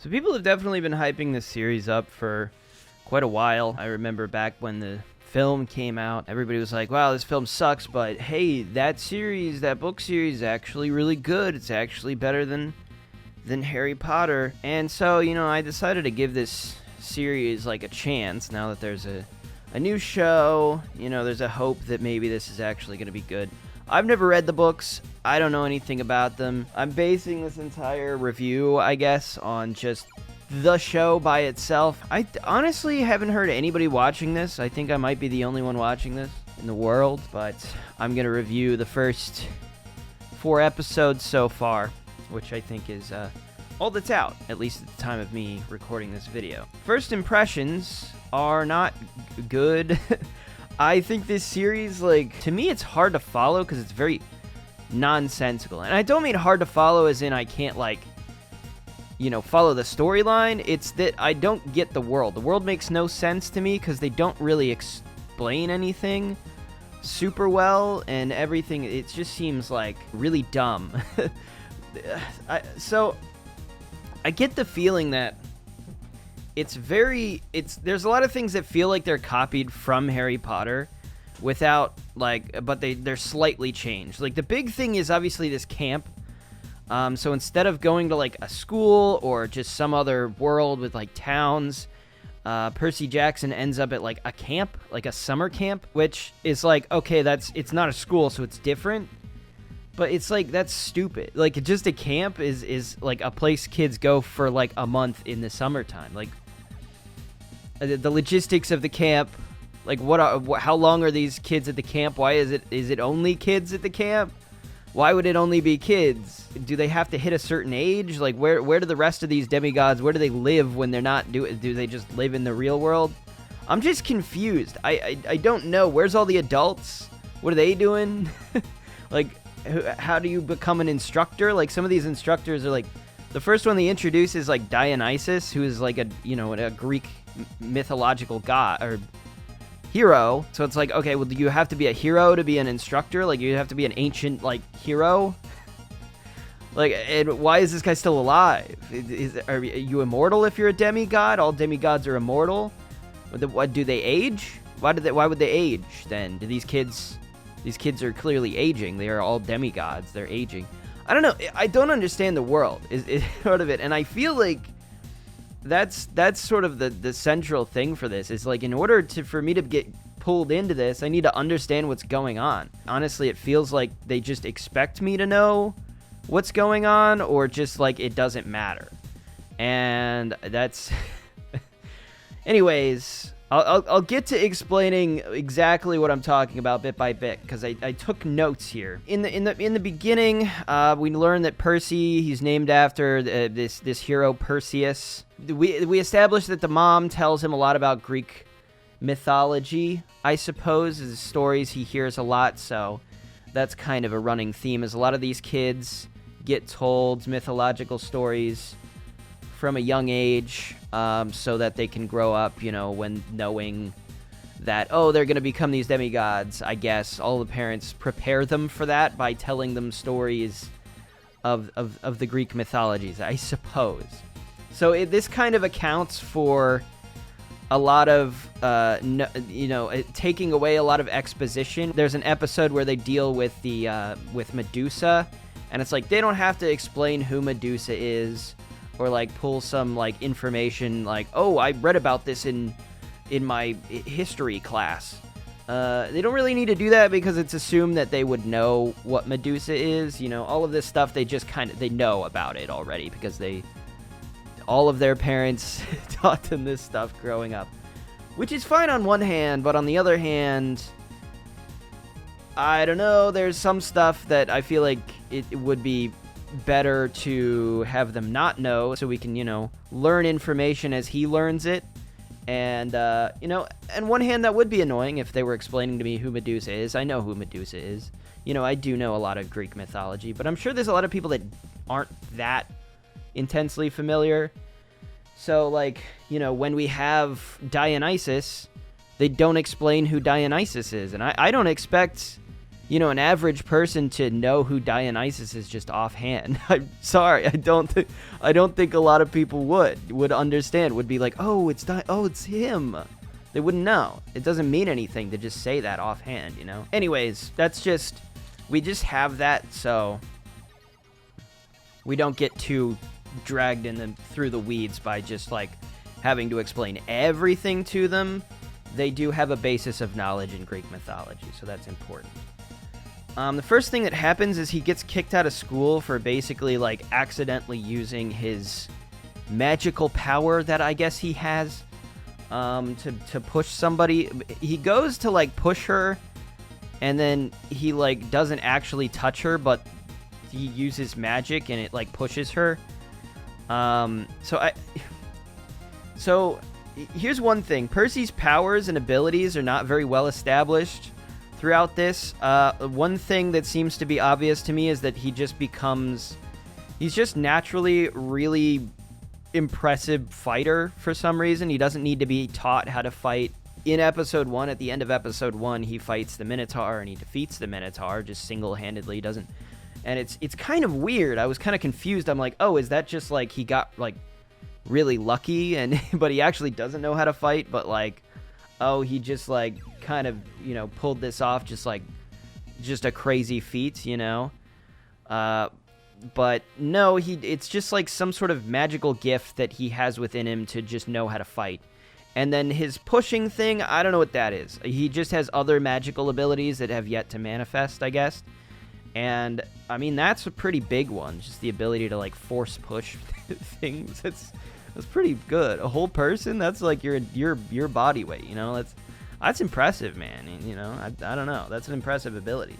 So people have definitely been hyping this series up for quite a while. I remember back when the film came out, everybody was like, wow, this film sucks, but hey, that book series is actually really good. It's actually better than Harry Potter. And so, I decided to give this series like a chance now that there's a new show. There's a hope that maybe this is actually going to be good. I've never read the books. I don't know anything about them. I'm basing this entire review, I guess, on just the show by itself. I honestly haven't heard anybody watching this. I think I might be the only one watching this in the world, but I'm going to review the first 4 episodes so far, which I think is all that's out, at least at the time of me recording this video. First impressions are not good. I think this series, to me, it's hard to follow because it's very nonsensical. And I don't mean hard to follow as in I can't, follow the storyline. It's that I don't get the world. The world makes no sense to me because they don't really explain anything super well, and everything, it just seems, really dumb. So, I get the feeling that there's a lot of things that feel like they're copied from Harry Potter without, but they're slightly changed. The big thing is obviously this camp. So instead of going to, a school or just some other world with, towns, Percy Jackson ends up at, a camp, a summer camp, which is, okay, it's not a school, so it's different. But it's that's stupid. Just a camp is a place kids go for a month in the summertime. The logistics of the camp, how long are these kids at the camp? Why is it only kids at the camp? Why would it only be kids? Do they have to hit a certain age? Where do the rest of these demigods, where do they live when they're not do they just live in the real world? I'm just confused. I don't know. Where's all the adults? What are they doing? How do you become an instructor? Some of these instructors are the first one they introduce is Dionysus, who is a Greek mythological god or hero. So it's okay, well, do you have to be a hero to be an instructor? You have to be an ancient hero. And why is this guy still alive? Are you immortal if you're a demigod? All demigods are immortal. What do they age? Why would they age then? Do these kids are clearly aging. They are all demigods. They're aging. I don't know. I don't understand the world is sort of it. And I feel like that's sort of the central thing for this is in order for me to get pulled into this, I need to understand what's going on. Honestly, it feels like they just expect me to know what's going on, or just it doesn't matter. And that's anyways, I'll get to explaining exactly what I'm talking about bit by bit because I took notes here. In the beginning, we learn that Percy, he's named after this hero Perseus. We established that the mom tells him a lot about Greek mythology, I suppose, is stories he hears a lot. So that's kind of a running theme, is a lot of these kids get told mythological stories from a young age, so that they can grow up, when knowing that, they're going to become these demigods. I guess all the parents prepare them for that by telling them stories of the Greek mythologies, I suppose. So this kind of accounts for a lot of, taking away a lot of exposition. There's an episode where they deal with with Medusa, and it's they don't have to explain who Medusa is, or pull some information I read about this in my history class. They don't really need to do that because it's assumed that they would know what Medusa is. All of this stuff they just they know about it already because all of their parents taught them this stuff growing up, which is fine on one hand, but on the other hand, I don't know, there's some stuff that I feel like it would be better to have them not know, so we can, learn information as he learns it. And, on one hand, that would be annoying if they were explaining to me who Medusa is. I know who Medusa is. I do know a lot of Greek mythology, but I'm sure there's a lot of people that aren't that intensely familiar. So, when we have Dionysus, they don't explain who Dionysus is. And I don't expect an average person to know who Dionysus is just offhand. I'm sorry, I don't think a lot of people would understand. Would be like, oh, it's him. They wouldn't know. It doesn't mean anything to just say that offhand, Anyways, we just have that, so we don't get too dragged through the weeds by just like having to explain everything to them. They do have a basis of knowledge in Greek mythology, so that's important. The first thing that happens is he gets kicked out of school for basically like accidentally using his magical power that I guess he has to push somebody. He goes to like push her, and then he like doesn't actually touch her, but he uses magic and it like pushes her. So here's one thing. Percy's powers and abilities are not very well established throughout this. One thing that seems to be obvious to me is that he's just naturally really impressive fighter for some reason. He doesn't need to be taught how to fight. In episode 1, at the end of episode 1, he fights the Minotaur and he defeats the Minotaur just single-handedly. And it's kind of weird. I was kind of confused. I'm like, oh, is that just like he got like really lucky but he actually doesn't know how to fight, but like, oh, he just like kind of, pulled this off just a crazy feat, but no, it's just like some sort of magical gift that he has within him to just know how to fight. And then his pushing thing, I don't know what that is. He just has other magical abilities that have yet to manifest, I guess. And I mean, that's a pretty big one, just the ability to like force push things. That's pretty good. A whole person, that's like your body weight, that's impressive, man. I don't know, that's an impressive ability.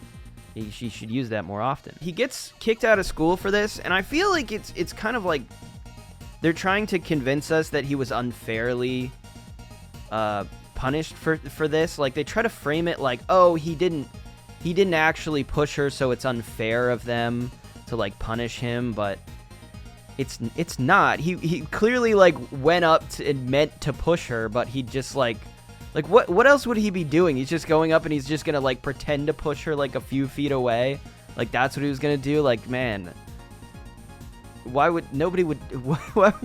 She should use that more often. He gets kicked out of school for this, and I feel like it's kind of like they're trying to convince us that he was unfairly punished for this. Like they try to frame it like, oh, he didn't actually push her, so it's unfair of them to like punish him, but it's not. He clearly like went up to and meant to push her, but he just like what else would he be doing? He's just going up and he's just gonna like pretend to push her like a few feet away. Like that's what he was gonna do. Like, man, why would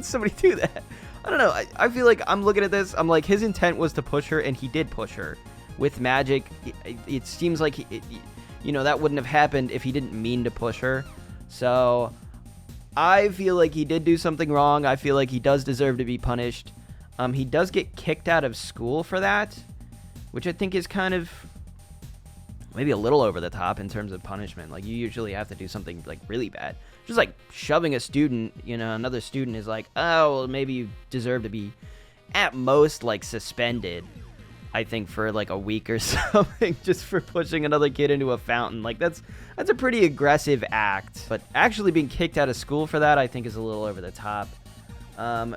somebody do that? I don't know. I feel like I'm looking at this. I'm like, his intent was to push her, and he did push her with magic. It seems like that wouldn't have happened if he didn't mean to push her. So I feel like he did do something wrong. I feel like he does deserve to be punished. He does get kicked out of school for that, which I think is kind of maybe a little over the top in terms of punishment. Like, you usually have to do something like really bad. Just like shoving a student, another student is like, oh, well, maybe you deserve to be at most like suspended, I think, for like a week or something, just for pushing another kid into a fountain. Like that's a pretty aggressive act. But actually being kicked out of school for that, I think, is a little over the top.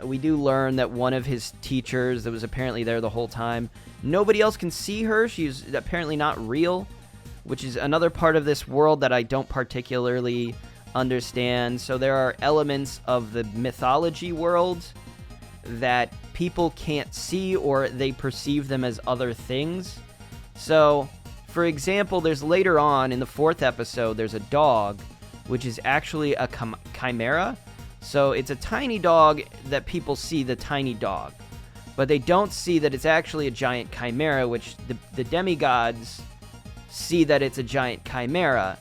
We do learn that one of his teachers that was apparently there the whole time, nobody else can see her. She's apparently not real, which is another part of this world that I don't particularly understand. So there are elements of the mythology world that people can't see, or they perceive them as other things. So, for example, there's later on in the 4th episode, there's a dog, which is actually a chimera. So it's a tiny dog that people see the tiny dog, but they don't see that it's actually a giant chimera, which the demigods see that it's a giant chimera.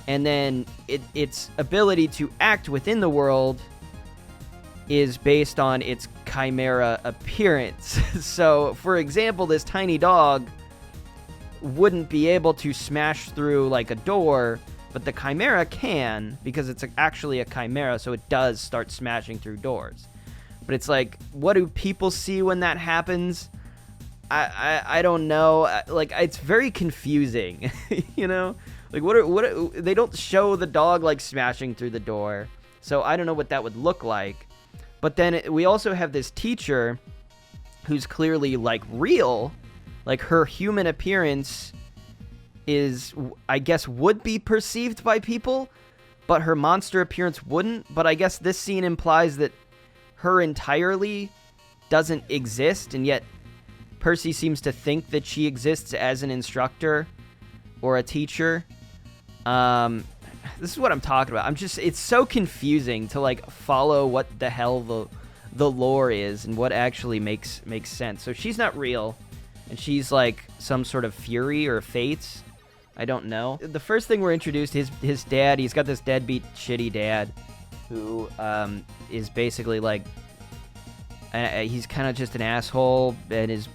And then its ability to act within the world is based on its chimera appearance. So, for example, this tiny dog wouldn't be able to smash through like a door, but the chimera can, because it's actually a chimera, so it does start smashing through doors. But it's like, what do people see when that happens? I don't know. Like, it's very confusing, Like, what they don't show the dog like smashing through the door, so I don't know what that would look like. But then we also have this teacher who's clearly like real, like her human appearance is, I guess, would be perceived by people, but her monster appearance wouldn't. But I guess this scene implies that her entirely doesn't exist, and yet Percy seems to think that she exists as an instructor. or a teacher. This is what I'm talking about. It's so confusing to like follow what the hell the lore is and what actually makes sense. So she's not real, and she's like some sort of fury or fates. I don't know. The first thing we're introduced, his dad, he's got this deadbeat shitty dad who is basically like, he's kind of just an asshole and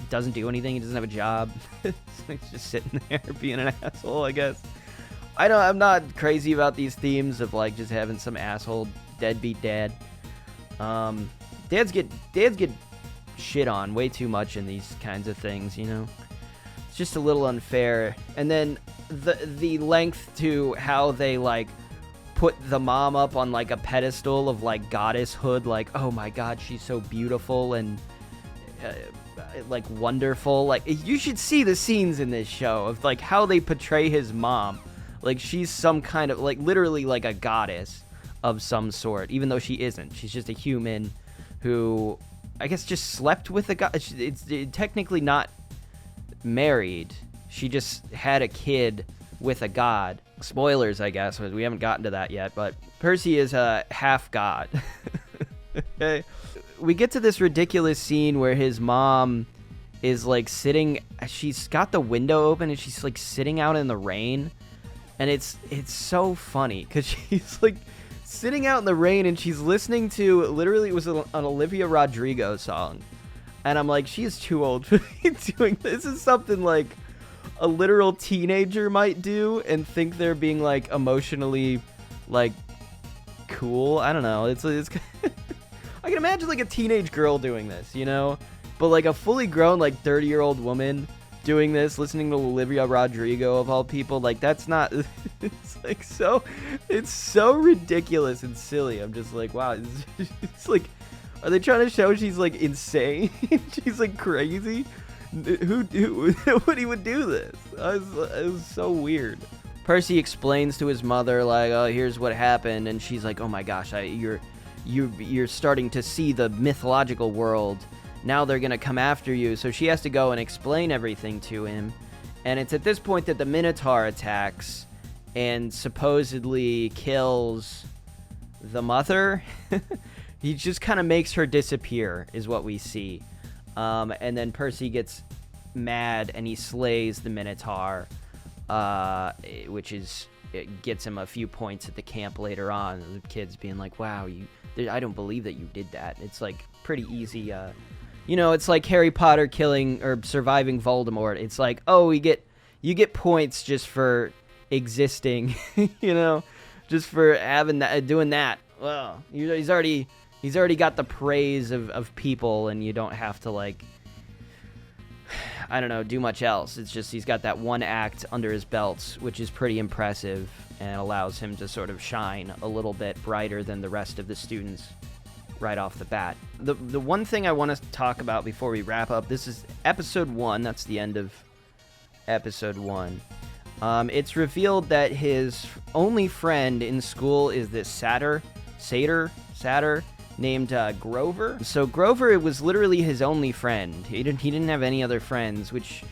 doesn't do anything. He doesn't have a job. So he's just sitting there being an asshole, I guess. I'm not crazy about these themes of like just having some asshole deadbeat dad. Dads get shit on way too much in these kinds of things, you know. It's just a little unfair. And then the length to how they like put the mom up on like a pedestal of like goddesshood, like, oh my god, she's so beautiful and like wonderful. Like, you should see the scenes in this show of like how they portray his mom. Like, she's some kind of like literally like a goddess of some sort, even though she isn't. She's just a human who I guess just slept with a god. It's technically not married. She just had a kid with a god. Spoilers, I guess. We haven't gotten to that yet, but Percy is a half god. Okay. We get to this ridiculous scene where his mom is like sitting, she's got the window open and she's like sitting out in the rain, and it's so funny because she's like sitting out in the rain and she's listening to, literally it was an Olivia Rodrigo song, and I'm like, she is too old for doing this. This is something like a literal teenager might do and think they're being like emotionally like cool. I don't know. It's I can imagine like a teenage girl doing this, you know, but like a fully grown like 30-year-old woman doing this, listening to Olivia Rodrigo of all people, like that's not. It's so ridiculous and silly. I'm just like, wow, it's like, are they trying to show she's like insane? She's like crazy. Nobody would do this. It was so weird. Percy explains to his mother like, oh, here's what happened, and she's like, oh my gosh, you're starting to see the mythological world. Now they're gonna come after you. So she has to go and explain everything to him, and it's at this point that the Minotaur attacks and supposedly kills the mother. He just kind of makes her disappear, is what we see. And then Percy gets mad and he slays the Minotaur, which gets him a few points at the camp later on. The kids being like, wow, I don't believe that you did that. It's like pretty easy. You know, it's like Harry Potter killing or surviving Voldemort. It's like, oh, you get points just for existing, you know, just for having that, doing that. Well, he's already got the praise of people, and you don't have to like, I don't know, do much else. It's just he's got that one act under his belt, which is pretty impressive and allows him to sort of shine a little bit brighter than the rest of the students right off the bat. The one thing I want to talk about before we wrap up, this is episode 1. That's the end of episode 1. It's revealed that his only friend in school is this satyr named Grover. So Grover, it was literally his only friend. He didn't have any other friends, which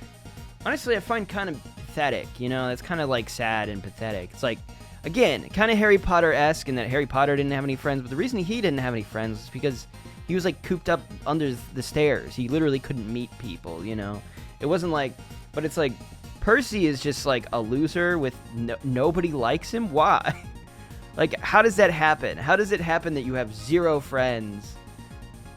honestly I find kind of pathetic. You know, it's kind of like sad and pathetic. It's like, again, kind of Harry Potter-esque in that Harry Potter didn't have any friends, but the reason he didn't have any friends is because he was like cooped up under the stairs. He literally couldn't meet people, you know. It wasn't like, but it's like Percy is just like a loser with nobody likes him. Why? Like, how does that happen? How does it happen that you have 0 friends?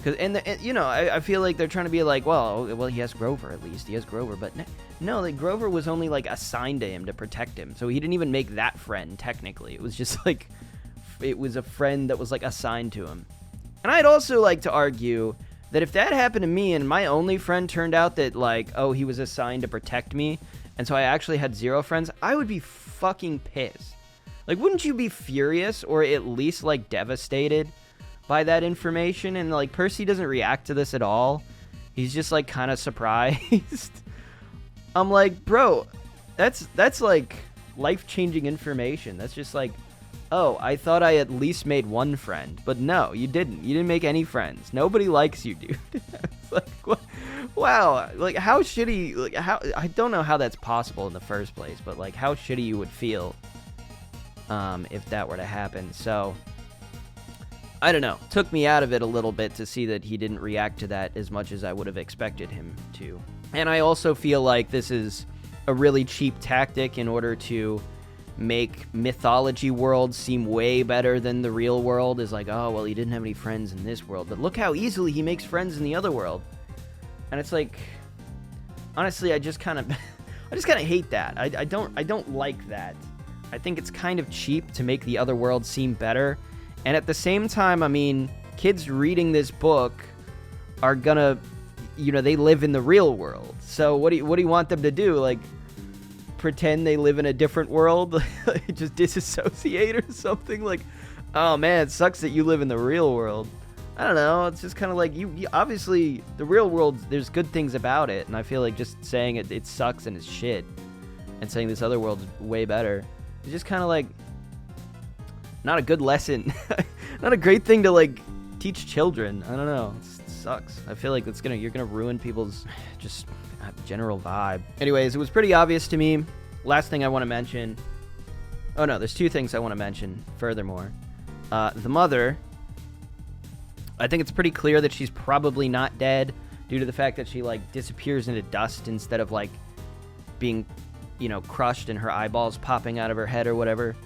Because, you know, I feel like they're trying to be like, well, he has Grover at least. He has Grover, but no, like Grover was only like assigned to him to protect him, so he didn't even make that friend technically. It was just like, it was a friend that was like assigned to him. And I'd also like to argue that if that happened to me and my only friend turned out that like, oh, he was assigned to protect me, and so I actually had 0 friends, I would be fucking pissed. Like, wouldn't you be furious or at least, like, devastated by that information? And, like, Percy doesn't react to this at all. He's just, like, kind of surprised. I'm like, bro, that's like, life-changing information. That's just like, oh, I thought I at least made 1 friend. But no, you didn't. You didn't make any friends. Nobody likes you, dude. It's Like, what? Wow, like, how shitty, like, how, I don't know how that's possible in the first place, but, like, how shitty you would feel, if that were to happen. So, I don't know, took me out of it a little bit to see that he didn't react to that as much as I would have expected him to. And I also feel like this is a really cheap tactic in order to make mythology worlds seem way better than the real world. Is like, oh, well, he didn't have any friends in this world, but look how easily he makes friends in the other world. And it's like, honestly, I just kind of hate that. I don't like that. I think it's kind of cheap to make the other world seem better. And at the same time, I mean, kids reading this book are gonna, they live in the real world. So what do you want them to do? Like, pretend they live in a different world? Just disassociate or something? Like, oh man, it sucks that you live in the real world. I don't know. It's just kind of like, you obviously, the real world, there's good things about it. And I feel like just saying it sucks and it's shit, and saying this other world's way better, it's just kind of like, not a good lesson. Not a great thing to, like, teach children. I don't know. It sucks. I feel like you're gonna ruin people's just general vibe. Anyways, it was pretty obvious to me. Last thing I want to mention. Oh no, there's two things I want to mention. Furthermore, the mother, I think it's pretty clear that she's probably not dead, due to the fact that she, like, disappears into dust instead of, like, being, crushed and her eyeballs popping out of her head or whatever.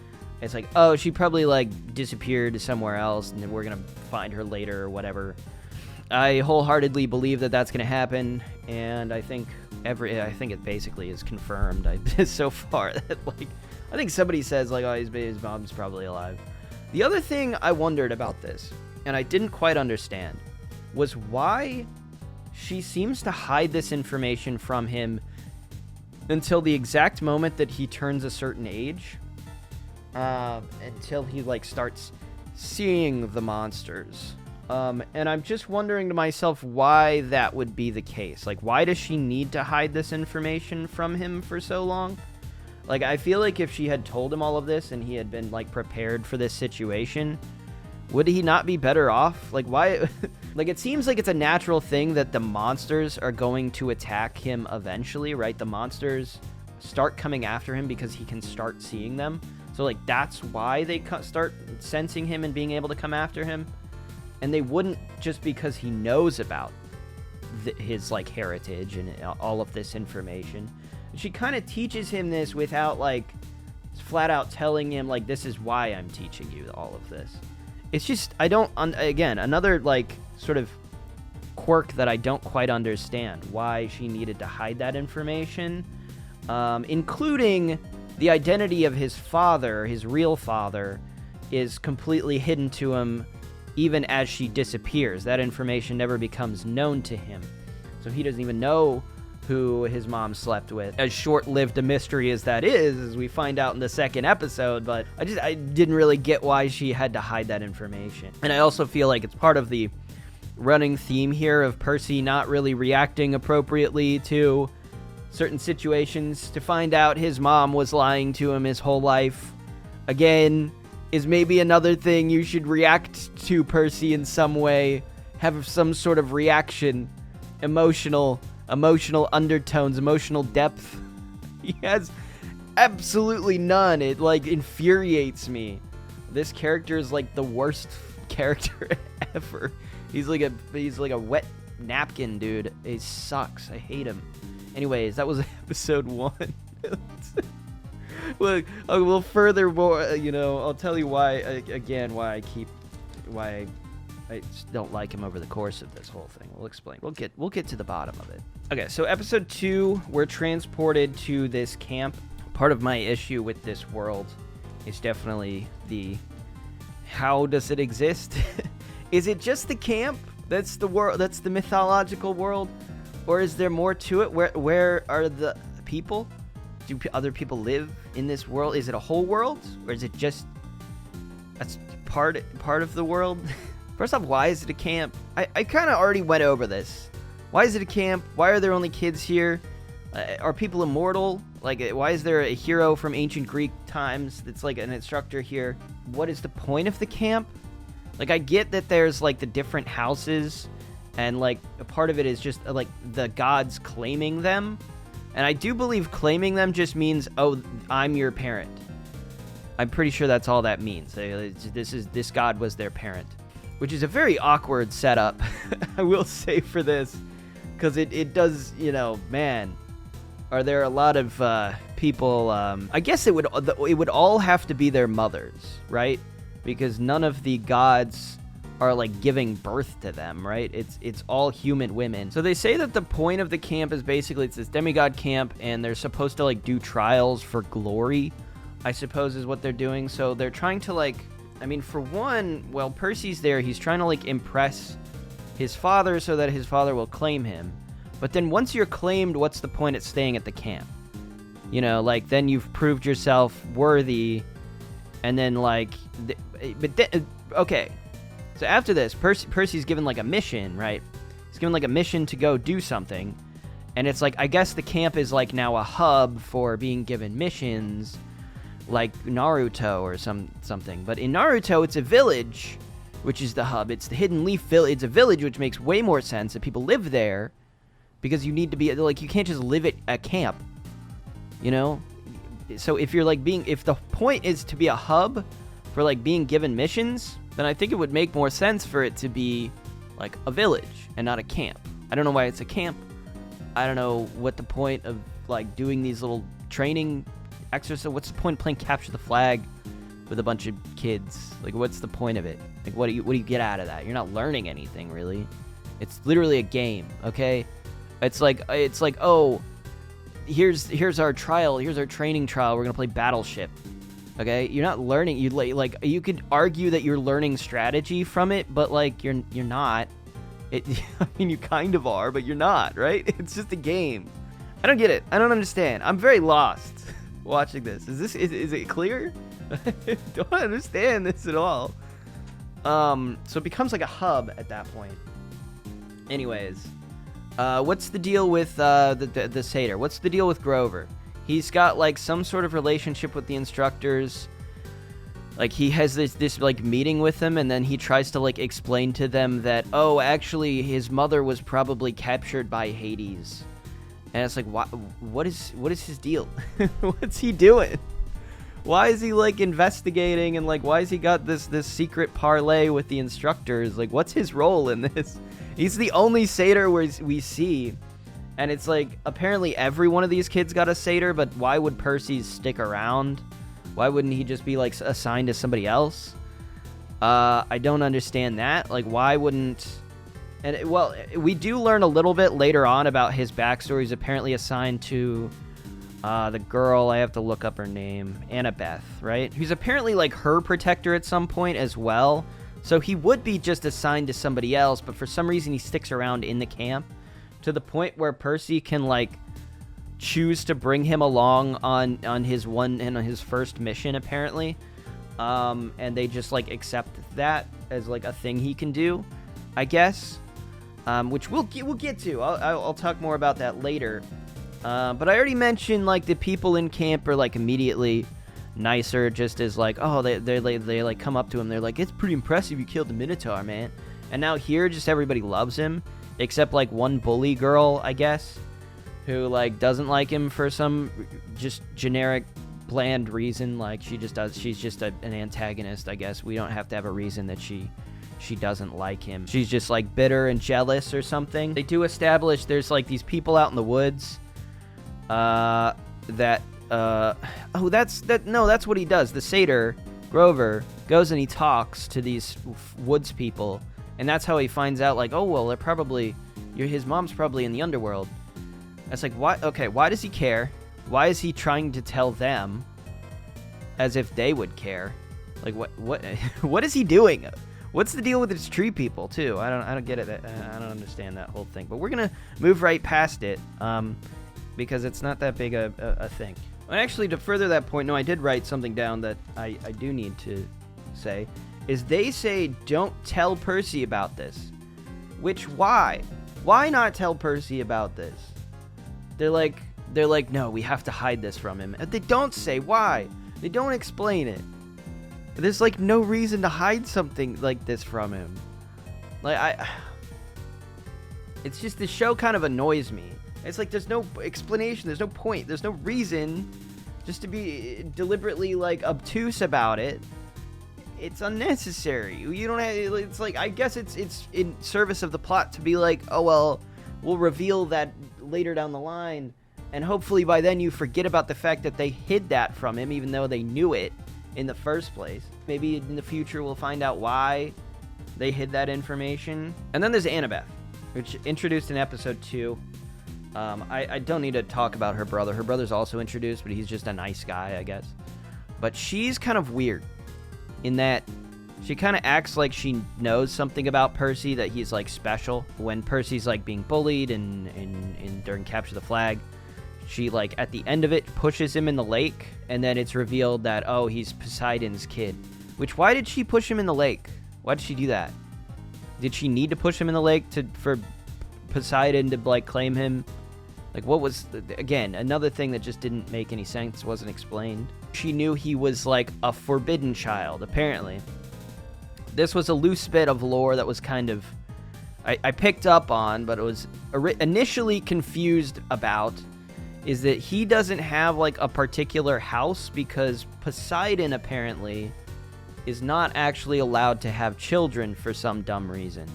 It's like, oh, she probably, like, disappeared somewhere else, and then we're gonna find her later or whatever. I wholeheartedly believe that that's gonna happen, and I think it basically is confirmed so far that, like, I think somebody says, like, oh, his mom's probably alive. The other thing I wondered about this, and I didn't quite understand, was why she seems to hide this information from him until the exact moment that he turns a certain age. Until he, like, starts seeing the monsters. And I'm just wondering to myself why that would be the case. Like, why does she need to hide this information from him for so long? Like, I feel like if she had told him all of this and he had been, like, prepared for this situation, would he not be better off? Like, why? Like, it seems like it's a natural thing that the monsters are going to attack him eventually, right? The monsters start coming after him because he can start seeing them. So, like, that's why they start sensing him and being able to come after him. And they wouldn't just because he knows about his, like, heritage and all of this information. She kind of teaches him this without, like, flat out telling him, like, this is why I'm teaching you all of this. It's just, again, another, like, sort of quirk that I don't quite understand. Why she needed to hide that information. Including the identity of his father, his real father, is completely hidden to him even as she disappears. That information never becomes known to him. So he doesn't even know who his mom slept with. As short-lived a mystery as that is, as we find out in the second episode, but I didn't really get why she had to hide that information. And I also feel like it's part of the running theme here of Percy not really reacting appropriately to certain situations. To find out his mom was lying to him his whole life, again, is maybe another thing you should react to, Percy, in some way. Have some sort of reaction. Emotional undertones, emotional depth. He has absolutely none. It, like, infuriates me. This character is, like, the worst character ever. He's like a wet napkin, dude. He sucks. I hate him. Anyways, that was episode 1. Look, furthermore, I'll tell you why I just don't like him over the course of this whole thing. We'll explain. We'll get to the bottom of it. Okay, so episode 2, we're transported to this camp. Part of my issue with this world is definitely how does it exist? Is it just the camp? That's the world. That's the mythological world, or is there more to it? Where are the people? Do other people live in this world? Is it a whole world, or is it just that's part of the world? First off, why is it a camp? I kind of already went over this. Why is it a camp? Why are there only kids here? Are people immortal? Like, why is there a hero from ancient Greek times that's like an instructor here? What is the point of the camp? Like, I get that there's, like, the different houses And, like, a part of it is just, like, the gods claiming them. And I do believe claiming them just means, oh, I'm your parent. I'm pretty sure that's all that means. This god was their parent. Which is a very awkward setup, I will say, for this. Because it does, you know, man, are there a lot of people, I guess it would all have to be their mothers, right? Because none of the gods are, like, giving birth to them, right? It's all human women. So they say that the point of the camp is basically it's this demigod camp, and they're supposed to, like, do trials for glory, I suppose is what they're doing. So they're trying to, like, I mean, for one, while Percy's there, he's trying to, like, impress his father so that his father will claim him. But then once you're claimed, what's the point at staying at the camp? You know, like, then you've proved yourself worthy, and then, like, okay. So after this, Percy's given, like, a mission, right? He's given, like, a mission to go do something, and it's like, I guess the camp is, like, now a hub for being given missions, like Naruto or something. But in Naruto, it's a village, which is the hub. It's the Hidden Leaf Village. It's a village, which makes way more sense that people live there, because you need to be, like, you can't just live at a camp, you know? So if you're, like, if the point is to be a hub for, like, being given missions, then I think it would make more sense for it to be, like, a village and not a camp. I don't know why it's a camp. I don't know what the point of, like, doing these little training exercise. What's the point of playing capture the flag with a bunch of kids? Like, what's the point of it? Like, what do you get out of that? You're not learning anything, really. It's literally a game, okay? It's like oh, here's our trial, here's our training trial. We're gonna play Battleship. Okay, you're not learning. You could argue that you're learning strategy from it, but, like, you're not. I mean, you kind of are, but you're not, right? It's just a game. I don't get it. I don't understand. I'm very lost watching this. Is it clear? I don't understand this at all. So it becomes like a hub at that point. Anyways, what's the deal with the satyr? What's the deal with Grover? He's got, like, some sort of relationship with the instructors. Like, he has this like, meeting with them, and then he tries to, like, explain to them that, oh, actually, his mother was probably captured by Hades. And it's like, what is his deal? What's he doing? Why is he, like, investigating, and, like, why has he got this secret parlay with the instructors? Like, what's his role in this? He's the only satyr we see. And it's like, apparently every one of these kids got a satyr, but why would Percy stick around? Why wouldn't he just be, like, assigned to somebody else? I don't understand that. Like, why wouldn't... And, well, we do learn a little bit later on about his backstory. He's apparently assigned to the girl, I have to look up her name, Annabeth, right? Who's apparently, like, her protector at some point as well. So he would be just assigned to somebody else, but for some reason he sticks around in the camp, to the point where Percy can, like, choose to bring him along on his first mission, apparently. And they just, like, accept that as, like, a thing he can do, I guess. Which we'll get to. I'll talk more about that later. But I already mentioned, like, the people in camp are, like, immediately nicer, just as, like, oh, they like come up to him. They're like, it's pretty impressive you killed the Minotaur, man. And now here, just everybody loves him. Except, like, one bully girl, I guess, who, like, doesn't like him for some just generic, bland reason. Like, she's just an antagonist, I guess. We don't have to have a reason that she doesn't like him. She's just, like, bitter and jealous or something. They do establish there's, like, these people out in the woods, that's what he does. The satyr, Grover, goes and he talks to these woods people. And that's how he finds out, like, oh, well, his mom's probably in the underworld. It's like, why? Okay, why does he care? Why is he trying to tell them as if they would care? Like, what is he doing? What's the deal with his tree people, too? I don't get it. I don't understand that whole thing. But we're going to move right past it, because it's not that big a thing. And actually, to further that point, no, I did write something down that I do need to say. Is they say, don't tell Percy about this. Which, why? Why not tell Percy about this? They're like, no, we have to hide this from him. And they don't say why. They don't explain it. There's, like, no reason to hide something like this from him. Like, It's just the show kind of annoys me. It's like there's no explanation, there's no point, there's no reason just to be deliberately like obtuse about it. It's unnecessary. You don't have, it's like, I guess it's in service of the plot to be like, oh well, we'll reveal that later down the line, and hopefully by then you forget about the fact that they hid that from him, even though they knew it in the first place. Maybe in the future we'll find out why they hid that information. And then there's Annabeth, which introduced in episode 2. I don't need to talk about her brother. Her brother's also introduced, but he's just a nice guy, I guess. But she's kind of weird in that she kind of acts like she knows something about Percy, that he's like special. When Percy's like being bullied and during Capture the Flag, she like at the end of it pushes him in the lake, and then it's revealed that, oh, he's Poseidon's kid. Which, why did she push him in the lake? Why did she do that? Did she need to push him in the lake for Poseidon to like claim him? Like, what was, again, another thing that just didn't make any sense, wasn't explained. She knew he was like a forbidden child, apparently. This was a loose bit of lore that was kind of, I picked up on, but it was initially confused about, is that he doesn't have like a particular house because Poseidon apparently is not actually allowed to have children for some dumb reason.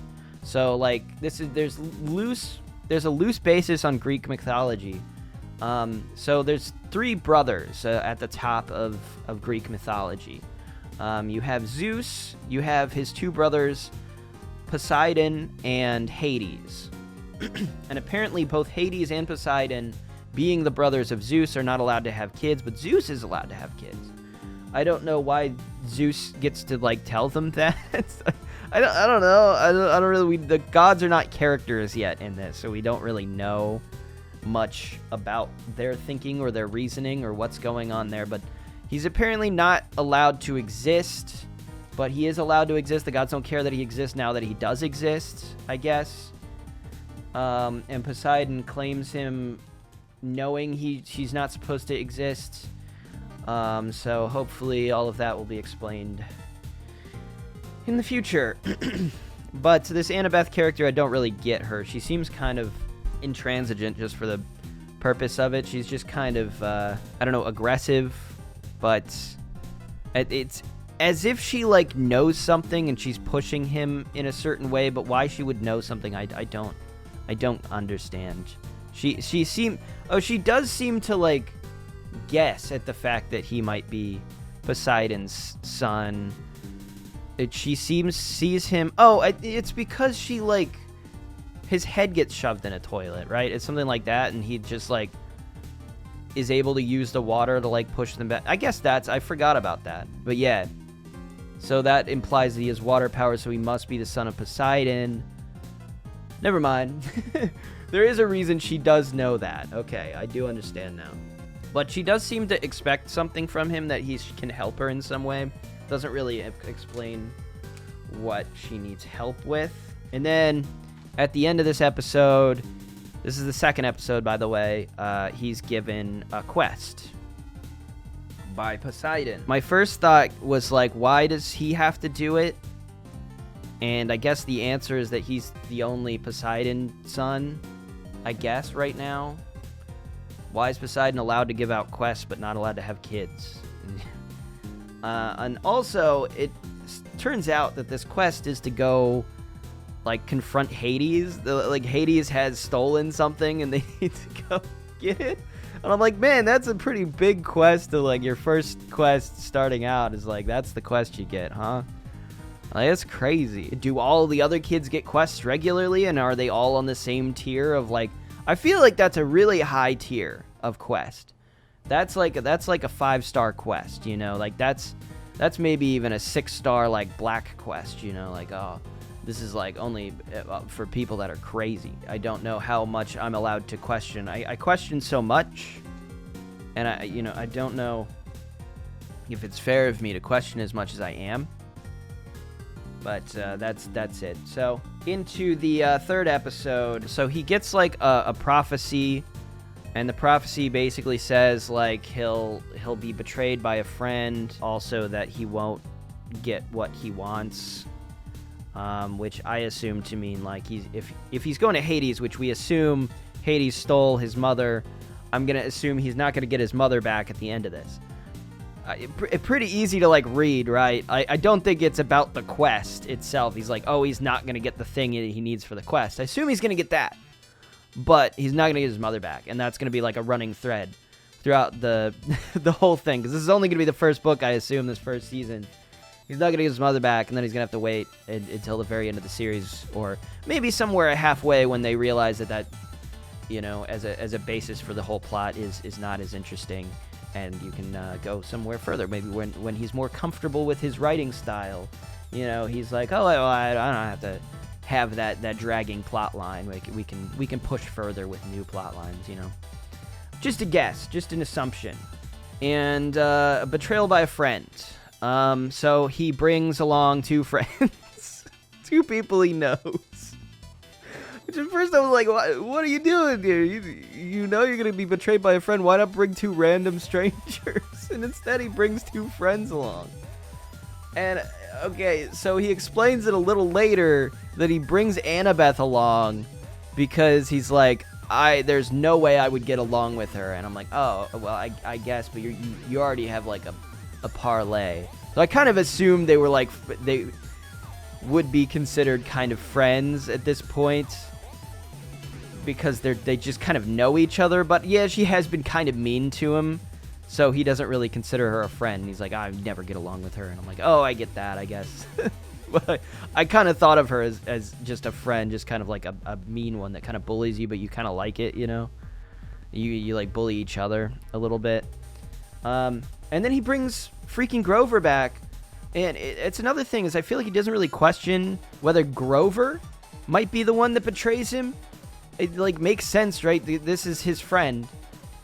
So like there's a loose basis on Greek mythology. So there's 3 brothers at the top of Greek mythology. You have Zeus, you have his 2 brothers, Poseidon and Hades. And apparently both Hades and Poseidon, being the brothers of Zeus, are not allowed to have kids, but Zeus is allowed to have kids. I don't know why Zeus gets to like tell them that. I don't know. I don't really. The gods are not characters yet in this, so we don't really know much about their thinking or their reasoning or what's going on there. But he's apparently not allowed to exist, but he is allowed to exist. The gods don't care that he exists now that he does exist, I guess. And Poseidon claims him knowing he's not supposed to exist. So hopefully all of that will be explained in the future. But this Annabeth character, I don't really get her. She seems kind of intransigent just for the purpose of it. She's just kind of, I don't know, aggressive, but it's as if she like knows something and she's pushing him in a certain way, but why she would know something, I don't understand. She does seem to like guess at the fact that he might be Poseidon's son. She sees him. Oh, it's because she like his head gets shoved in a toilet, right? It's something like that, and he just like is able to use the water to like push them back. I guess I forgot about that. But yeah, so that implies that he has water power, so he must be the son of Poseidon. Never mind. There is a reason she does know that. Okay, I do understand now. But she does seem to expect something from him, that he can help her in some way. Doesn't really explain what she needs help with. And then at the end of this episode, this is the second episode, by the way, he's given a quest by Poseidon. My first thought was like, why does he have to do it? And I guess the answer is that he's the only Poseidon son, I guess, right now. Why is Poseidon allowed to give out quests but not allowed to have kids? And also, it turns out that this quest is to go, like, confront Hades. Like, Hades has stolen something and they need to go get it. And I'm like, man, that's a pretty big quest to, like, your first quest starting out is, like, that's the quest you get, huh? Like, that's crazy. Do all the other kids get quests regularly, and are they all on the same tier of, like... I feel like that's a really high tier of quest. That's like a 5-star quest, you know? Like, that's maybe even a 6-star, like, black quest, you know? Like, oh, this is, like, only for people that are crazy. I don't know how much I'm allowed to question. I question so much, and I don't know if it's fair of me to question as much as I am. But that's it. So into the third episode. So he gets like a prophecy, and the prophecy basically says like he'll be betrayed by a friend. Also that he won't get what he wants. which I assume to mean like if he's going to Hades, which we assume Hades stole his mother, I'm gonna assume he's not gonna get his mother back at the end of this. Pretty easy to like read, right? I don't think it's about the quest itself. He's like, oh, he's not gonna get the thing he needs for the quest. I assume he's gonna get that, but he's not gonna get his mother back, and that's gonna be like a running thread throughout the the whole thing, because this is only gonna be the first book, I assume, this first season. He's not gonna get his mother back, and then he's gonna have to wait until the very end of the series, or maybe somewhere halfway when they realize that you know, as a basis for the whole plot is not as interesting, and you can go somewhere further. Maybe when he's more comfortable with his writing style, you know, he's like, oh, well, I don't have to have that dragging plot line. We can push further with new plot lines, you know. Just a guess, just an assumption. And a betrayal by a friend. So he brings along two friends, two people he knows. Which at first I was like, what are you doing here? You know you're going to be betrayed by a friend. Why not bring two random strangers? And instead he brings two friends along. And, okay, so he explains it a little later that he brings Annabeth along because he's like, there's no way I would get along with her. And I'm like, oh, well, I guess, but you already have, like, a parlay. So I kind of assumed they were, like, they would be considered kind of friends at this point, because they just kind of know each other. But yeah, she has been kind of mean to him, so he doesn't really consider her a friend. He's like, I never get along with her. And I'm like, oh, I get that, I guess. But I kind of thought of her as just a friend, just kind of like a mean one that kind of bullies you, but you kind of like it, you know? You like bully each other a little bit. And then he brings freaking Grover back. And it's another thing, is I feel like he doesn't really question whether Grover might be the one that betrays him. It, like, makes sense, right? This is his friend.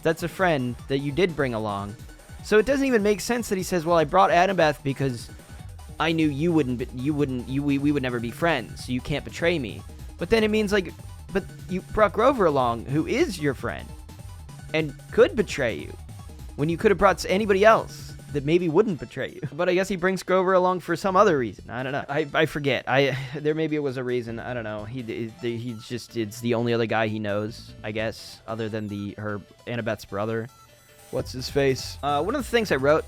That's a friend that you did bring along. So it doesn't even make sense that he says, well, I brought Annabeth because I knew we would never be friends, so you can't betray me. But then it means, like, but you brought Grover along, who is your friend, and could betray you, when you could have brought anybody else that maybe wouldn't betray you. But I guess he brings Grover along for some other reason. I don't know. I forget. There maybe was a reason. I don't know. It's the only other guy he knows, I guess, other than her Annabeth's brother. What's his face? One of the things I wrote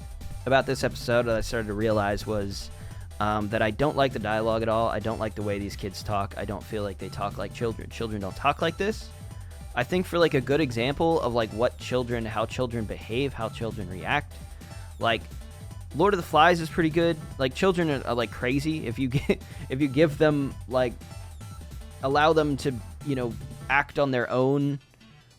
about this episode that I started to realize was that I don't like the dialogue at all. I don't like the way these kids talk. I don't feel like they talk like children. Children don't talk like this. I think for like a good example of like how children behave, how children react, like Lord of the Flies is pretty good. Like, children are like crazy. If you give them, like, allow them to, you know, act on their own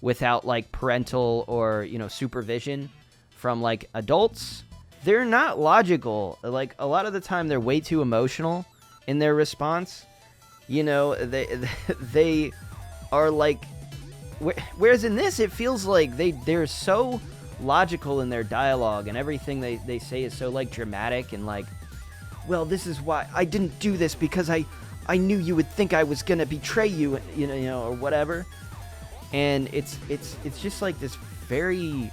without like parental or, you know, supervision from like adults, they're not logical. Like, a lot of the time they're way too emotional in their response. You know, they are like, whereas in this it feels like they're so logical in their dialogue, and everything they say is so like dramatic and like, well, this is why I didn't do this, because I knew you would think I was gonna betray you, you know, or whatever. And it's just like this very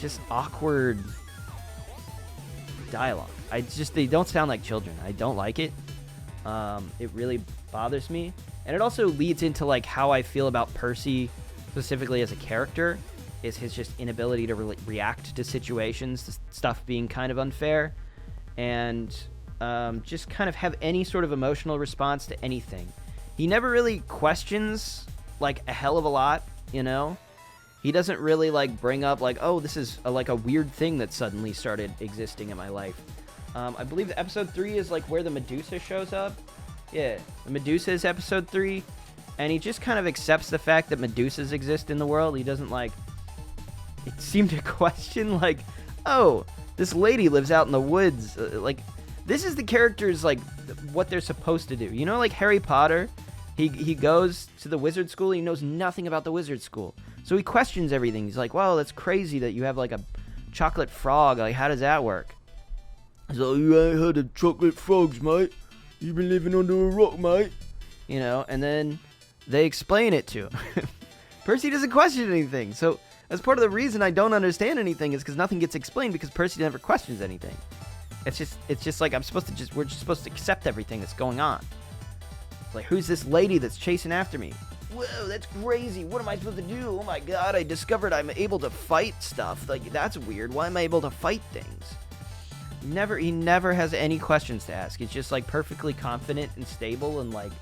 just awkward dialogue. They don't sound like children. I don't like it. It really bothers me, and it also leads into like how I feel about Percy specifically as a character. Is his just inability to react to situations, to stuff being kind of unfair, and just kind of have any sort of emotional response to anything. He never really questions, like, a hell of a lot, you know? He doesn't really, like, bring up, like, oh, this is, like, a weird thing that suddenly started existing in my life. I believe episode 3 is, like, where the Medusa shows up. Yeah, the Medusa is episode 3, and he just kind of accepts the fact that Medusas exist in the world. He doesn't, like, seem to question, like, oh, this lady lives out in the woods. Like, this is the characters, like, what they're supposed to do. You know, like Harry Potter, he goes to the wizard school, he knows nothing about the wizard school, so he questions everything. He's like, wow, that's crazy that you have, like, a chocolate frog. Like, how does that work? He's like, you ain't heard of chocolate frogs, mate. You've been living under a rock, mate. You know, and then they explain it to him. Percy doesn't question anything, so that's part of the reason I don't understand anything, is because nothing gets explained, because Percy never questions anything. It's just like we're just supposed to accept everything that's going on. Like, who's this lady that's chasing after me? Whoa, that's crazy. What am I supposed to do? Oh my god, I discovered I'm able to fight stuff. Like, that's weird. Why am I able to fight things? He never has any questions to ask. He's just like perfectly confident and stable, and like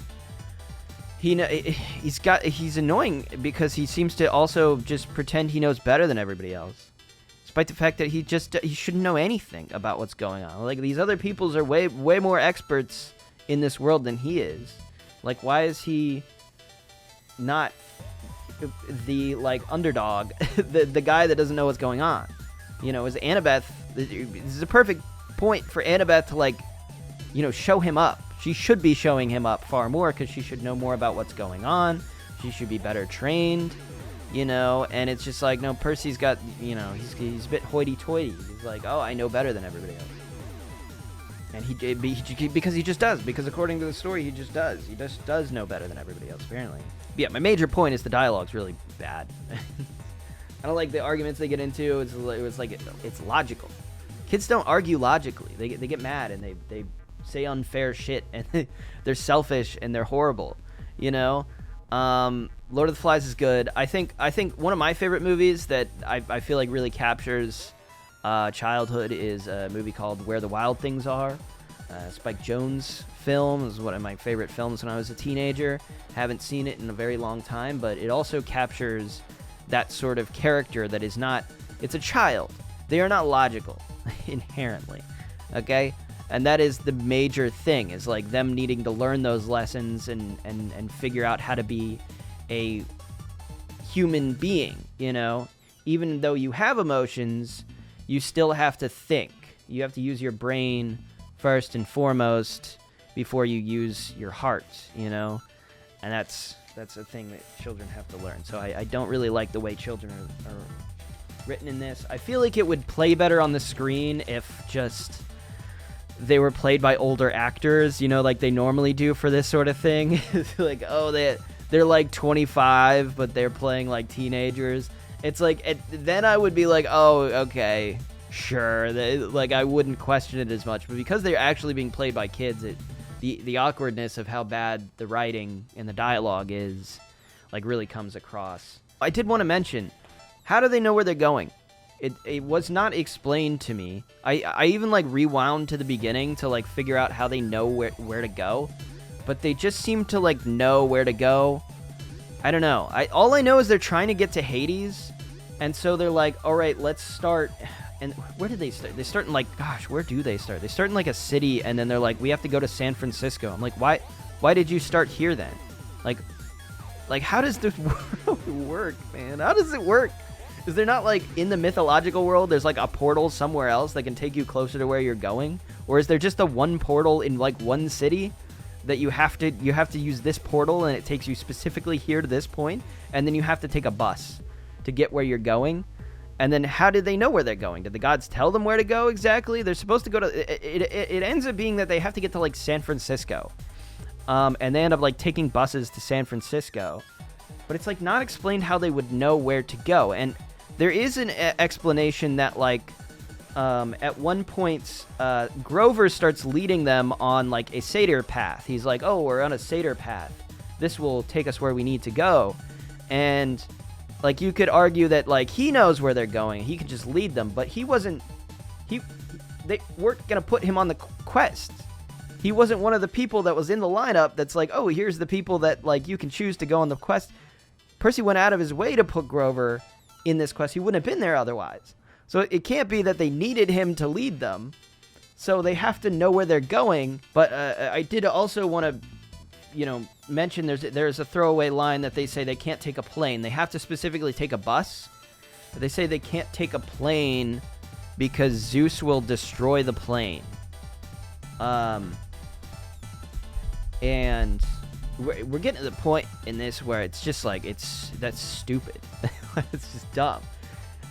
he's annoying because he seems to also just pretend he knows better than everybody else. Despite the fact that he shouldn't know anything about what's going on. Like, these other peoples are way more experts in this world than he is. Like, why is he not the, like, underdog, the guy that doesn't know what's going on? You know, is Annabeth, this is a perfect point for Annabeth to, like, you know, show him up. She should be showing him up far more, because she should know more about what's going on. She should be better trained, you know, and it's just like, no, Percy's got, you know, he's a bit hoity-toity. He's like, oh, I know better than everybody else. And because he just does. Because according to the story, he just does. He just does know better than everybody else, apparently. But yeah, my major point is the dialogue's really bad. I don't like the arguments they get into. It's logical. Kids don't argue logically. They get mad and they say unfair shit, and they're selfish and they're horrible. You know, Lord of the Flies is good. I think one of my favorite movies that I feel like really captures childhood is a movie called Where the Wild Things Are. Spike Jonze film. It was one of my favorite films when I was a teenager. Haven't seen it in a very long time, but it also captures that sort of character that is not, it's a child. They are not logical inherently, okay? And that is the major thing, is like them needing to learn those lessons and figure out how to be a human being, you know? Even though you have emotions, you still have to think. You have to use your brain first and foremost before you use your heart, you know? And that's a thing that children have to learn. So I don't really like the way children are written in this. I feel like it would play better on the screen if just they were played by older actors, you know, like they normally do for this sort of thing. Like, oh, they're like 25, but they're playing like teenagers. It's like, then I would be like, oh, okay, sure. Like, I wouldn't question it as much. But because they're actually being played by kids, the awkwardness of how bad the writing and the dialogue is, like, really comes across. I did want to mention, how do they know where they're going? It was not explained to me. I even, like, rewound to the beginning to, like, figure out how they know where to go. But they just seem to, like, know where to go. I don't know. All I know is they're trying to get to Hades. And so they're like, all right, let's start. And where did they start? They start in, like, gosh, where do they start? They start in, like, a city, and then they're like, we have to go to San Francisco. I'm like, why did you start here then? Like, how does this work, man? How does it work? Is there not, like, in the mythological world, there's, like, a portal somewhere else that can take you closer to where you're going? Or is there just the one portal in, like, one city that you have to use this portal, and it takes you specifically here to this point, and then you have to take a bus to get where you're going? And then how did they know where they're going? Did the gods tell them where to go exactly? They're supposed to go to... It ends up being that they have to get to, like, San Francisco. And they end up, like, taking buses to San Francisco. But it's, like, not explained how they would know where to go. And there is an explanation that, like, at one point, Grover starts leading them on, like, a satyr path. He's like, oh, we're on a satyr path. This will take us where we need to go. And... like, you could argue that, like, he knows where they're going. He could just lead them, but they weren't going to put him on the quest. He wasn't one of the people that was in the lineup that's like, oh, here's the people that, like, you can choose to go on the quest. Percy went out of his way to put Grover in this quest. He wouldn't have been there otherwise. So it can't be that they needed him to lead them. So they have to know where they're going. But I did also want to, you know, mention there's a throwaway line that they say they can't take a plane. They have to specifically take a bus. But they say they can't take a plane because Zeus will destroy the plane. And we're getting to the point in this where it's just like, that's stupid. It's just dumb.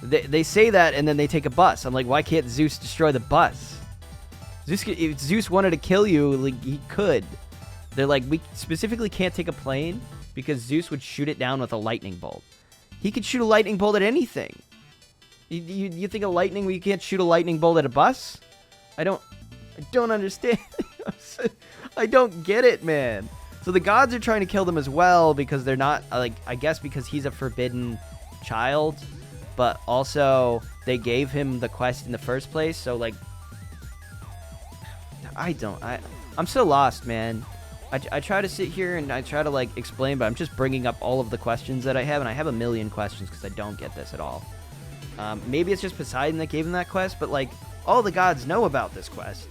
They say that and then they take a bus. I'm like, why can't Zeus destroy the bus? If Zeus wanted to kill you, like, he could. They're like, we specifically can't take a plane because Zeus would shoot it down with a lightning bolt. He could shoot a lightning bolt at anything. You think of lightning where you can't shoot a lightning bolt at a bus? I don't I don't understand. I don't get it, man. So the gods are trying to kill them as well because they're not, like, I guess because he's a forbidden child, but also they gave him the quest in the first place. So, like, I'm so lost, man. I try to sit here and I try to, like, explain, but I'm just bringing up all of the questions that I have, and I have a million questions because I don't get this at all. Maybe it's just Poseidon that gave him that quest, but, like, all the gods know about this quest.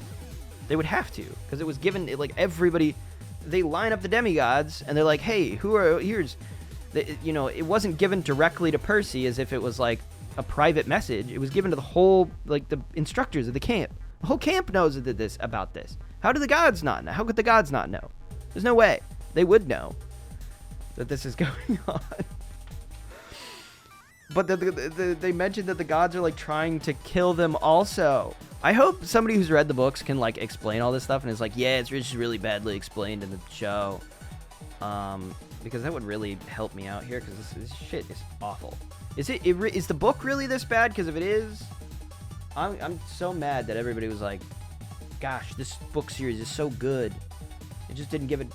They would have to, because it was given, like, everybody, they line up the demigods, and they're like, hey, it wasn't given directly to Percy as if it was, like, a private message. It was given to the whole, like, the instructors of the camp. The whole camp knows about this. How do the gods not know? How could the gods not know? There's no way. They would know that this is going on. But they mentioned that the gods are, like, trying to kill them also. I hope somebody who's read the books can, like, explain all this stuff and is like, yeah, it's just really badly explained in the show. Because that would really help me out here, because this shit is awful. Is the book really this bad? Because if it is, I'm so mad that everybody was like, gosh, this book series is so good. It just didn't give it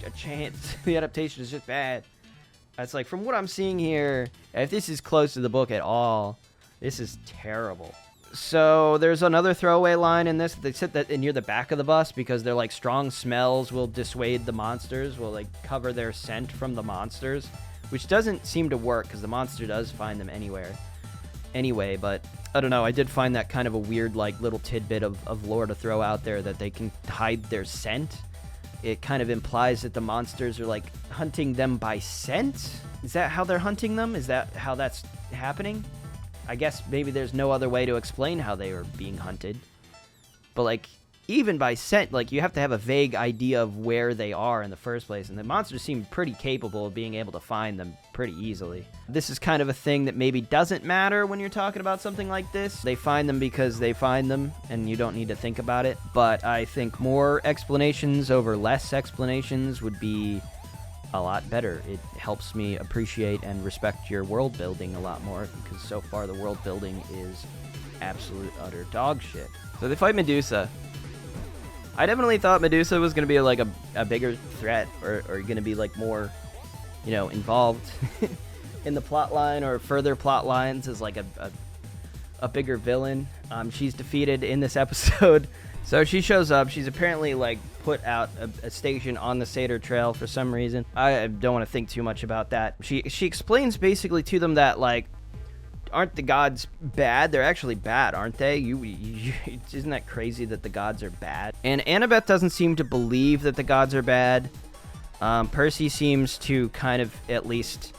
a chance. The adaptation is just bad. It's like, from what I'm seeing here, if this is close to the book at all, this is terrible. So there's another throwaway line in this. They said that near the back of the bus because they're like, strong smells will dissuade the monsters, will, like, cover their scent from the monsters, which doesn't seem to work because the monster does find them anyway. But I don't know. I did find that kind of a weird, like, little tidbit of lore to throw out there, that they can hide their scent. It kind of implies that the monsters are, like, hunting them by scent. Is that how they're hunting them? Is that how that's happening? I guess maybe there's no other way to explain how they are being hunted. But, like, even by scent, like, you have to have a vague idea of where they are in the first place. And the monsters seem pretty capable of being able to find them pretty easily. This is kind of a thing that maybe doesn't matter when you're talking about something like this. They find them because they find them, and you don't need to think about it. But I think more explanations over less explanations would be a lot better. It helps me appreciate and respect your world building a lot more, because so far the world building is absolute utter dog shit. So they fight Medusa. I definitely thought Medusa was going to be, like, a bigger threat, or going to be, like, more, involved in the plot line or further plot lines as, like, a bigger villain. She's defeated in this episode. So she shows up. She's apparently, like, put out a station on the Satyr Trail for some reason. I don't want to think too much about that. She explains basically to them that, like, aren't the gods bad? They're actually bad, aren't they? Isn't that crazy that the gods are bad? And Annabeth doesn't seem to believe that the gods are bad. Percy seems to kind of at least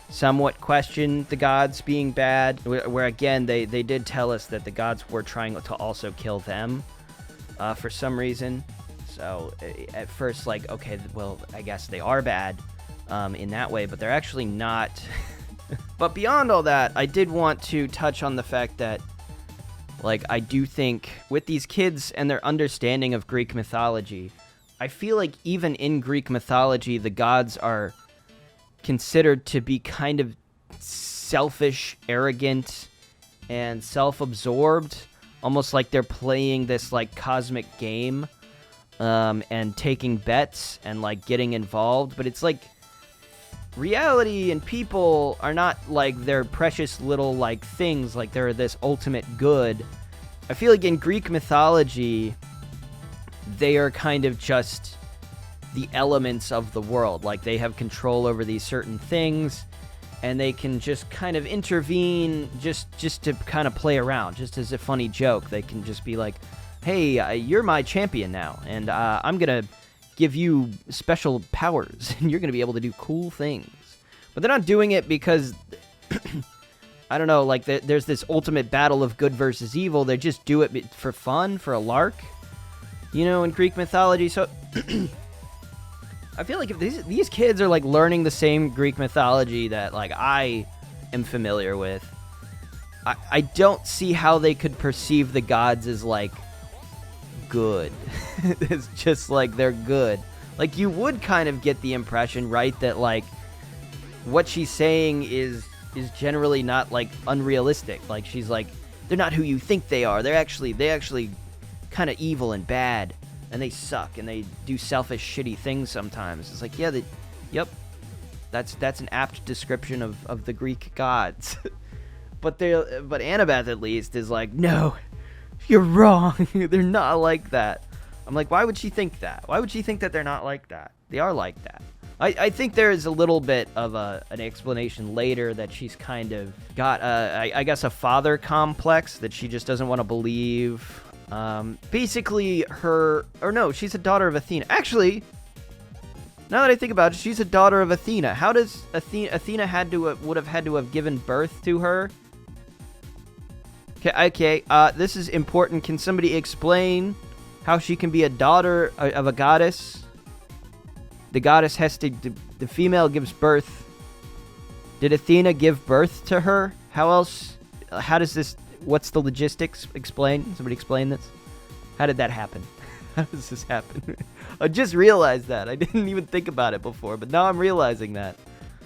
somewhat question the gods being bad, where again, they did tell us that the gods were trying to also kill them for some reason. So at first, like, okay, well, I guess they are bad in that way, but they're actually not. But beyond all that, I did want to touch on the fact that, like, I do think with these kids and their understanding of Greek mythology, I feel like even in Greek mythology, the gods are considered to be kind of selfish, arrogant, and self-absorbed, almost like they're playing this, like, cosmic game, and taking bets and, like, getting involved. But it's like, reality and people are not, like, their precious little, like, things, like they're this ultimate good. I feel like in Greek mythology, they are kind of just the elements of the world. Like, they have control over these certain things, and they can just kind of intervene just to kind of play around, just as a funny joke. They can just be like, hey, you're my champion now, and I'm gonna give you special powers, and you're going to be able to do cool things. But they're not doing it because, I don't know, like, there's this ultimate battle of good versus evil. They just do it for fun, for a lark, in Greek mythology. So I feel like if these kids are, like, learning the same Greek mythology that, like, I am familiar with, I don't see how they could perceive the gods as, like, good. It's just like they're good. Like, you would kind of get the impression, right, that, like, what she's saying is generally not, like, unrealistic. Like, she's like, they're not who you think they are. They actually kind of evil and bad, and they suck, and they do selfish, shitty things sometimes. It's like, yeah, yep, that's an apt description of the Greek gods. But Annabeth at least is like, no, you're wrong. They're not like that. I'm like, why would she think that? Why would she think that they're not like that? They are like that. I think there is a little bit of an explanation later that she's kind of got, I guess, a father complex that she just doesn't want to believe. Basically, she's a daughter of Athena. Actually, now that I think about it, she's a daughter of Athena. How does Athena would have had to have given birth to her? Okay. This is important. Can somebody explain how she can be a daughter of a goddess? The goddess the female gives birth. Did Athena give birth to her? How does this, what's the logistics? Somebody explain this. How did that happen? How does this happen? I just realized that. I didn't even think about it before, but now I'm realizing that.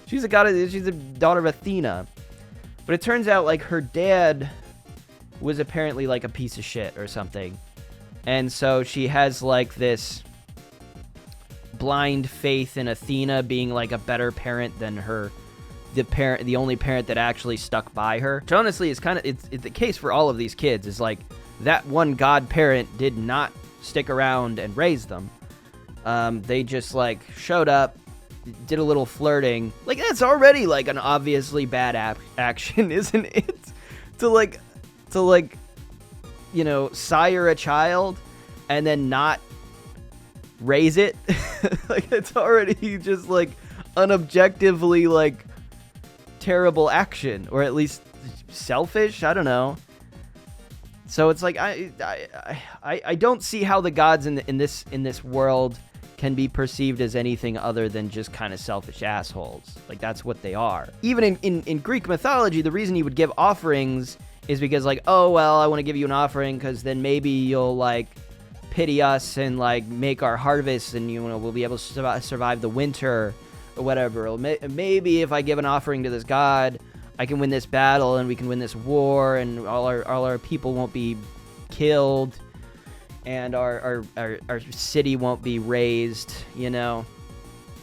She's a goddess, she's a daughter of Athena. But it turns out, like, her dad was apparently, like, a piece of shit or something. And so she has, like, this blind faith in Athena being like a better parent than the only parent that actually stuck by her. Which honestly is it's the case for all of these kids, is like that one godparent did not stick around and raise them. They just like showed up, did a little flirting. Like, that's already like an obviously bad action, isn't it? To like sire a child and then not raise it. Like, it's already just like unobjectively like terrible action, or at least selfish. I don't know. So it's like I don't see how the gods in this world can be perceived as anything other than just kind of selfish assholes. Like, that's what they are. Even in Greek mythology, the reason you would give offerings is because, like, oh well, I want to give you an offering because then maybe you'll like pity us and like make our harvest, and we'll be able to survive the winter or whatever. Or maybe if I give an offering to this god, I can win this battle and we can win this war, and all our people won't be killed, and our city won't be razed.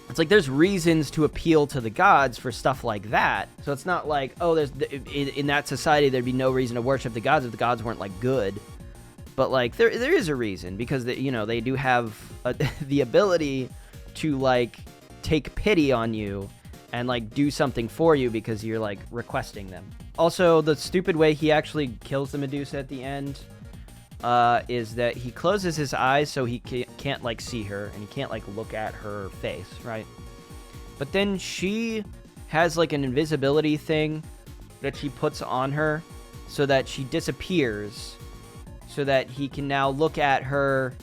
It's like there's reasons to appeal to the gods for stuff like that. So it's not like, oh, in that society there'd be no reason to worship the gods if the gods weren't like good. But like there is a reason, because they do have the ability to like take pity on you and like do something for you because you're like requesting them. Also, the stupid way he actually kills the Medusa at the end is that he closes his eyes so he can't like see her, and he can't like look at her face, right? But then she has like an invisibility thing that she puts on her so that she disappears, so that he can now look at her.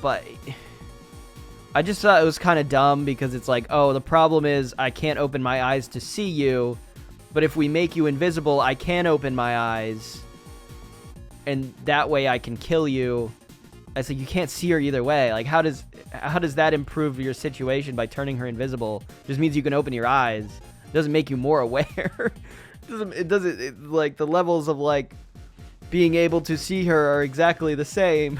But I just thought it was kind of dumb, because it's like, oh, the problem is I can't open my eyes to see you, but if we make you invisible, I can open my eyes, and that way I can kill you. It's like, you can't see her either way. Like, how does that improve your situation by turning her invisible? It just means you can open your eyes. It doesn't make you more aware. It doesn't like, the levels of like being able to see her are exactly the same.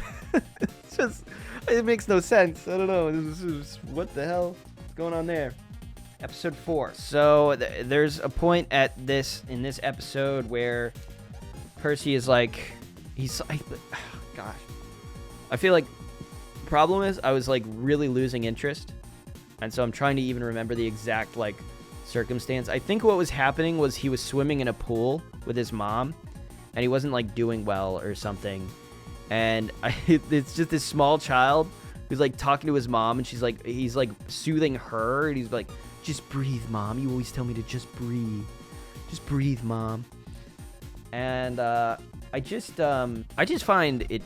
It's just, it makes no sense. I don't know. What the hell is going on there? Episode 4. So there's a point in this episode where Percy is like, gosh, I feel like the problem is I was like really losing interest, and so I'm trying to even remember the exact like circumstance. I think what was happening was he was swimming in a pool with his mom, and he wasn't like doing well or something, and it's just this small child who's like talking to his mom, and he's like soothing her, and he's like, just breathe, Mom, you always tell me to just breathe, Mom. And I just find it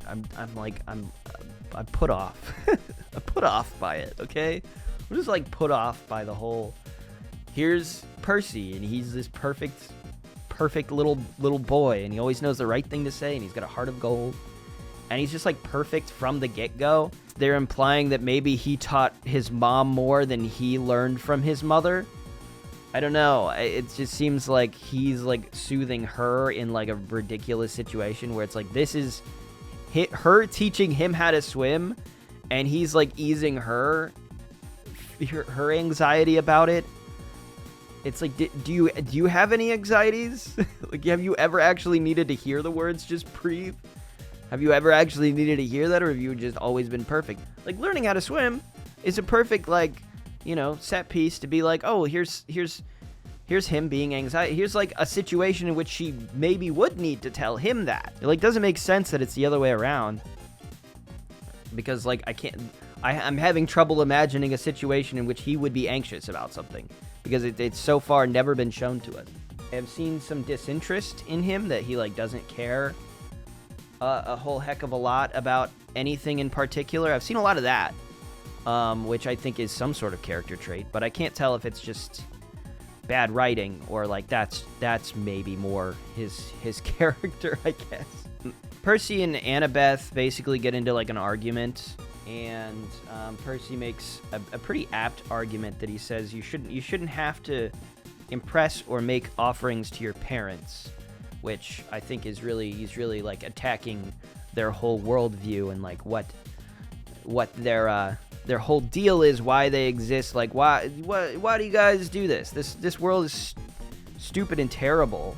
I'm put off. I'm put off by it, okay? I'm just like put off by the whole, here's Percy, and he's this perfect little boy, and he always knows the right thing to say, and he's got a heart of gold, and he's just like perfect from the get-go. They're implying that maybe he taught his mom more than he learned from his mother, I don't know. It just seems like he's like soothing her in like a ridiculous situation where it's like this is her teaching him how to swim, and he's like easing her anxiety about it. It's like, do you have any anxieties? Like, have you ever actually needed to hear the words "just breathe"? Have you ever actually needed to hear that, or have you just always been perfect? Like, learning how to swim is a perfect, like, you know, set piece to be like, oh, here's him being anxiety. Here's like a situation in which she maybe would need to tell him that. It like doesn't make sense that it's the other way around. Because like I'm having trouble imagining a situation in which he would be anxious about something. Because it's so far never been shown to us. I've seen some disinterest in him, that he like doesn't care a whole heck of a lot about anything in particular. I've seen a lot of that, which I think is some sort of character trait, but I can't tell if it's just bad writing or like that's maybe more his character, I guess. Percy and Annabeth basically get into like an argument, and Percy makes a pretty apt argument that he says you shouldn't have to impress or make offerings to your parents, which I think is he's really like attacking their whole worldview and like what their whole deal is, why they exist. Like why do you guys do this? This world is stupid and terrible.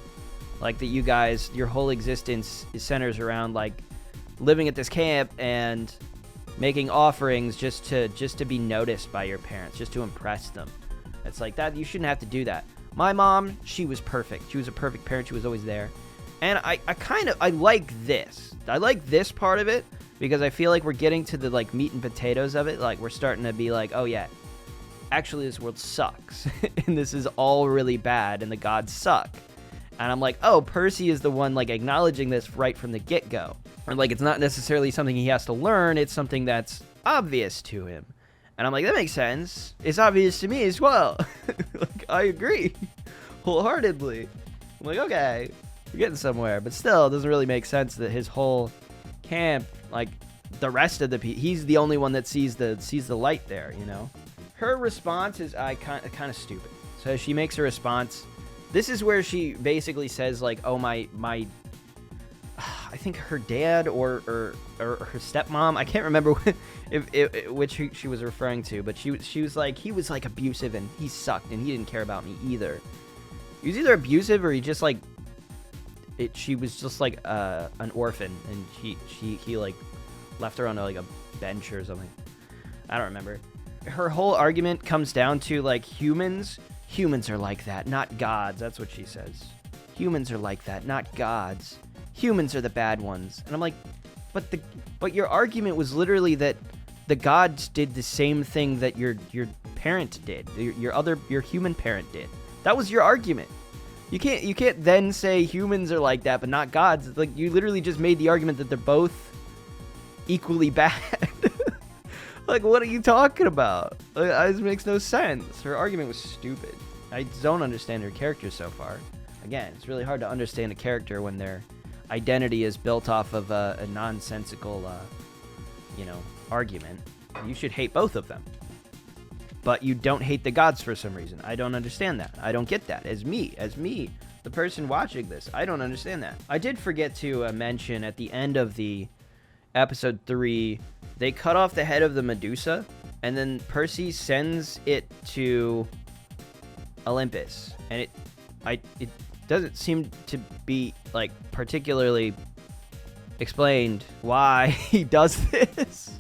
Like that you guys, your whole existence centers around like living at this camp and making offerings just to be noticed by your parents, just to impress them. It's like that. You shouldn't have to do that. My mom, she was perfect. She was a perfect parent. She was always there. And I like this. I like this part of it because I feel like we're getting to the like meat and potatoes of it. Like we're starting to be like, oh yeah, actually this world sucks. And this is all really bad and the gods suck. And I'm like, oh, Percy is the one like acknowledging this right from the get-go. And like it's not necessarily something he has to learn, it's something that's obvious to him. And I'm like, that makes sense. It's obvious to me as well. Like, I agree wholeheartedly. I'm like, okay, we're getting somewhere. But still, it doesn't really make sense that his whole camp, like the rest of the people, he's the only one that sees the light there, you know? Her response is kind of stupid. So she makes a response. This is where she basically says like, oh, my I think her dad or her stepmom, I can't remember which she was referring to, but she was like, he was like abusive and he sucked and he didn't care about me either. He was either abusive or he just like she was just like an orphan and he like left her on like a bench or something. I don't remember. Her whole argument comes down to like humans are like that, not gods. That's what she says. Humans are like that, not gods. Humans are the bad ones. And I'm like, but your argument was literally that the gods did the same thing that your parent did. Your human parent did. That was your argument. You can't then say humans are like that but not gods. Like you literally just made the argument that they're both equally bad. Like what are you talking about? It makes no sense. Her argument was stupid. I don't understand her character so far. Again, it's really hard to understand a character when their identity is built off of a nonsensical, argument. You should hate both of them. But you don't hate the gods for some reason. I don't understand that. I don't get that. As me, the person watching this, I don't understand that. I did forget to mention at the end of the episode 3, they cut off the head of the Medusa, and then Percy sends it to Olympus, and it doesn't seem to be like particularly explained why he does this.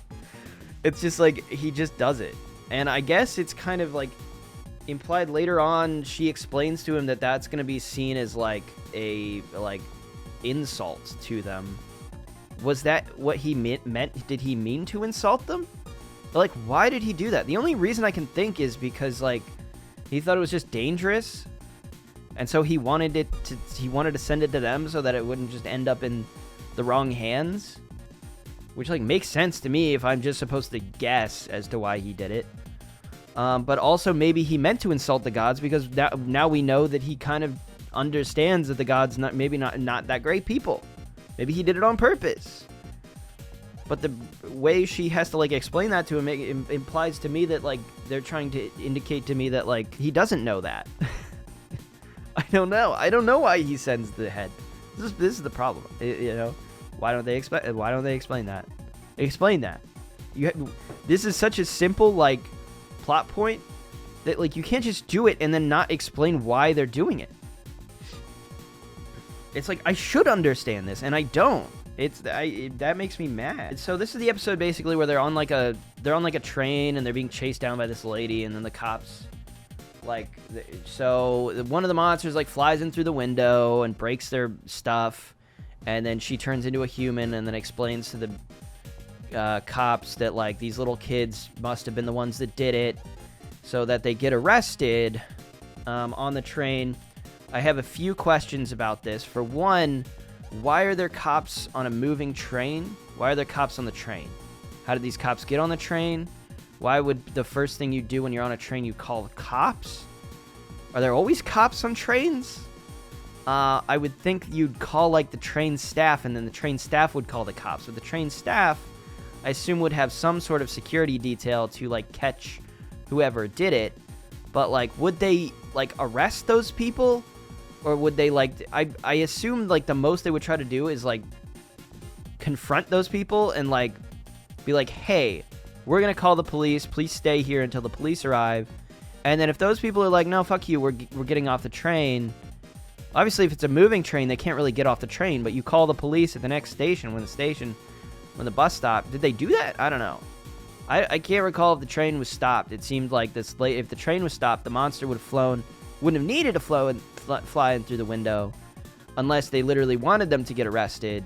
It's just like he just does it, and I guess it's kind of like implied later on. She explains to him that that's going to be seen as like a insult to them. Was that what he meant? Did he mean to insult them? But like, why did he do that? The only reason I can think is because like he thought it was just dangerous, and so he wanted to send it to them so that it wouldn't just end up in the wrong hands, which like makes sense to me if I'm just supposed to guess as to why he did it. But also maybe he meant to insult the gods because now we know that he kind of understands that the gods not that great people. Maybe he did it on purpose. But the way she has to like explain that to him implies to me that like they're trying to indicate to me that like he doesn't know that. don't know. I don't know why he sends the head. This is the problem. You know, why don't they explain that? Explain that. This is such a simple like plot point that like you can't just do it and then not explain why they're doing it. It's like I should understand this and I don't. That makes me mad. So this is the episode basically where they're on like a train and they're being chased down by this lady, and then the cops so one of the monsters like flies in through the window and breaks their stuff, and then she turns into a human and then explains to the cops that like these little kids must have been the ones that did it, so that they get arrested on the train. I have a few questions about this. For one, why are there cops on a moving train? Why are there cops on the train? How did these cops get on the train? Why would the first thing you do when you're on a train, you call the cops? Are there always cops on trains? I would think you'd call like the train staff, and then the train staff would call the cops. But the train staff, I assume, would have some sort of security detail to like catch whoever did it. But like, would they like arrest those people? Or would they like, I assume like the most they would try to do is like confront those people and like be like, hey, we're going to call the police. Please stay here until the police arrive. And then if those people are like, no, fuck you, we're getting off the train. Obviously, if it's a moving train, they can't really get off the train. But you call the police at the next station when the bus stopped. Did they do that? I don't know. I can't recall if the train was stopped. It seemed like if the train was stopped, the monster would have flown, wouldn't have needed to fly in through the window unless they literally wanted them to get arrested,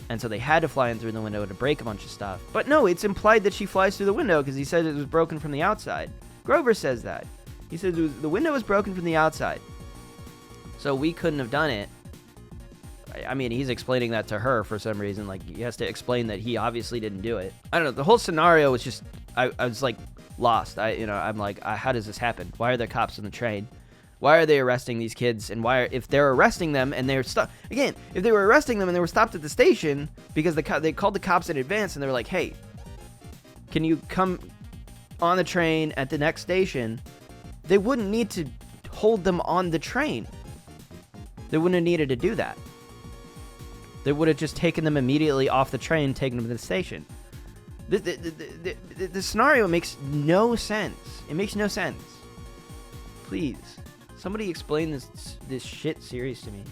and so they had to fly in through the window to break a bunch of stuff. But no, it's implied that she flies through the window because he said it was broken from the outside. Grover says that. He says the window was broken from the outside, so we couldn't have done it. I mean, he's explaining that to her for some reason. Like, he has to explain that he obviously didn't do it. I don't know. The whole scenario was just, I was like lost. I'm like, how does this happen? Why are there cops on the train? Why are they arresting these kids? And if they're arresting them and they're stopped again, if they were arresting them and they were stopped at the station because they called the cops in advance and they were like, hey, can you come on the train at the next station? They wouldn't need to hold them on the train. They wouldn't have needed to do that. They would have just taken them immediately off the train, taken them to the station. The scenario makes no sense. It makes no sense. Please, somebody explain this shit series to me.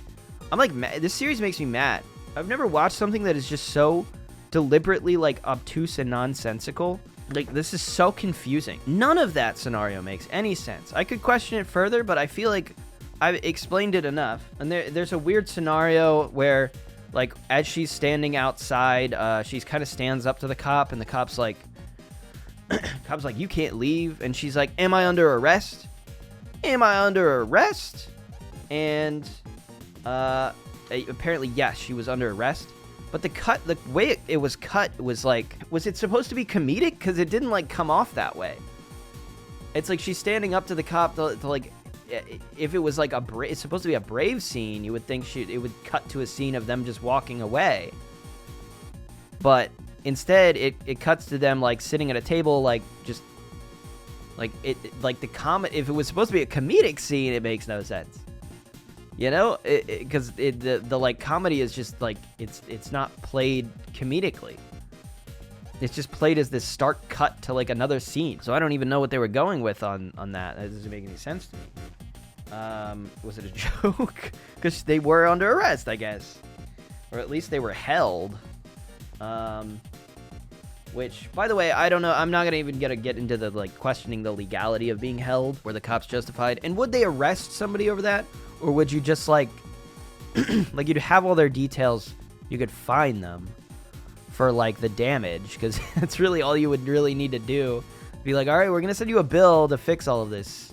I'm like, this series makes me mad. I've never watched something that is just so deliberately like obtuse and nonsensical. Like, this is so confusing. None of that scenario makes any sense. I could question it further, but I feel like I've explained it enough. And there's a weird scenario where, like, as she's standing outside, she's kind of stands up to the cop, and the cop's like, you can't leave. And she's like, am I under arrest? Am I under arrest? And apparently, yes, she was under arrest. But the way it was cut was like, was it supposed to be comedic? Because it didn't like come off that way. It's like she's standing up to the cop to like, if it was like it's supposed to be a brave scene, you would think it would cut to a scene of them just walking away. But instead, it cuts to them like sitting at a table, like just like like the if it was supposed to be a comedic scene, it makes no sense. You know, because the like comedy is just like it's not played comedically. It's just played as this stark cut to like another scene. So I don't even know what they were going with on that. That doesn't make any sense to me. Was it a joke? Because they were under arrest, I guess, or at least they were held. Which, by the way, I don't know. I'm not gonna even get into the like questioning the legality of being held. Were the cops justified? And would they arrest somebody over that? Or would you just like, like you'd have all their details, you could fine them for like the damage, because that's really all you would really need to do. Be like, all right, we're gonna send you a bill to fix all of this.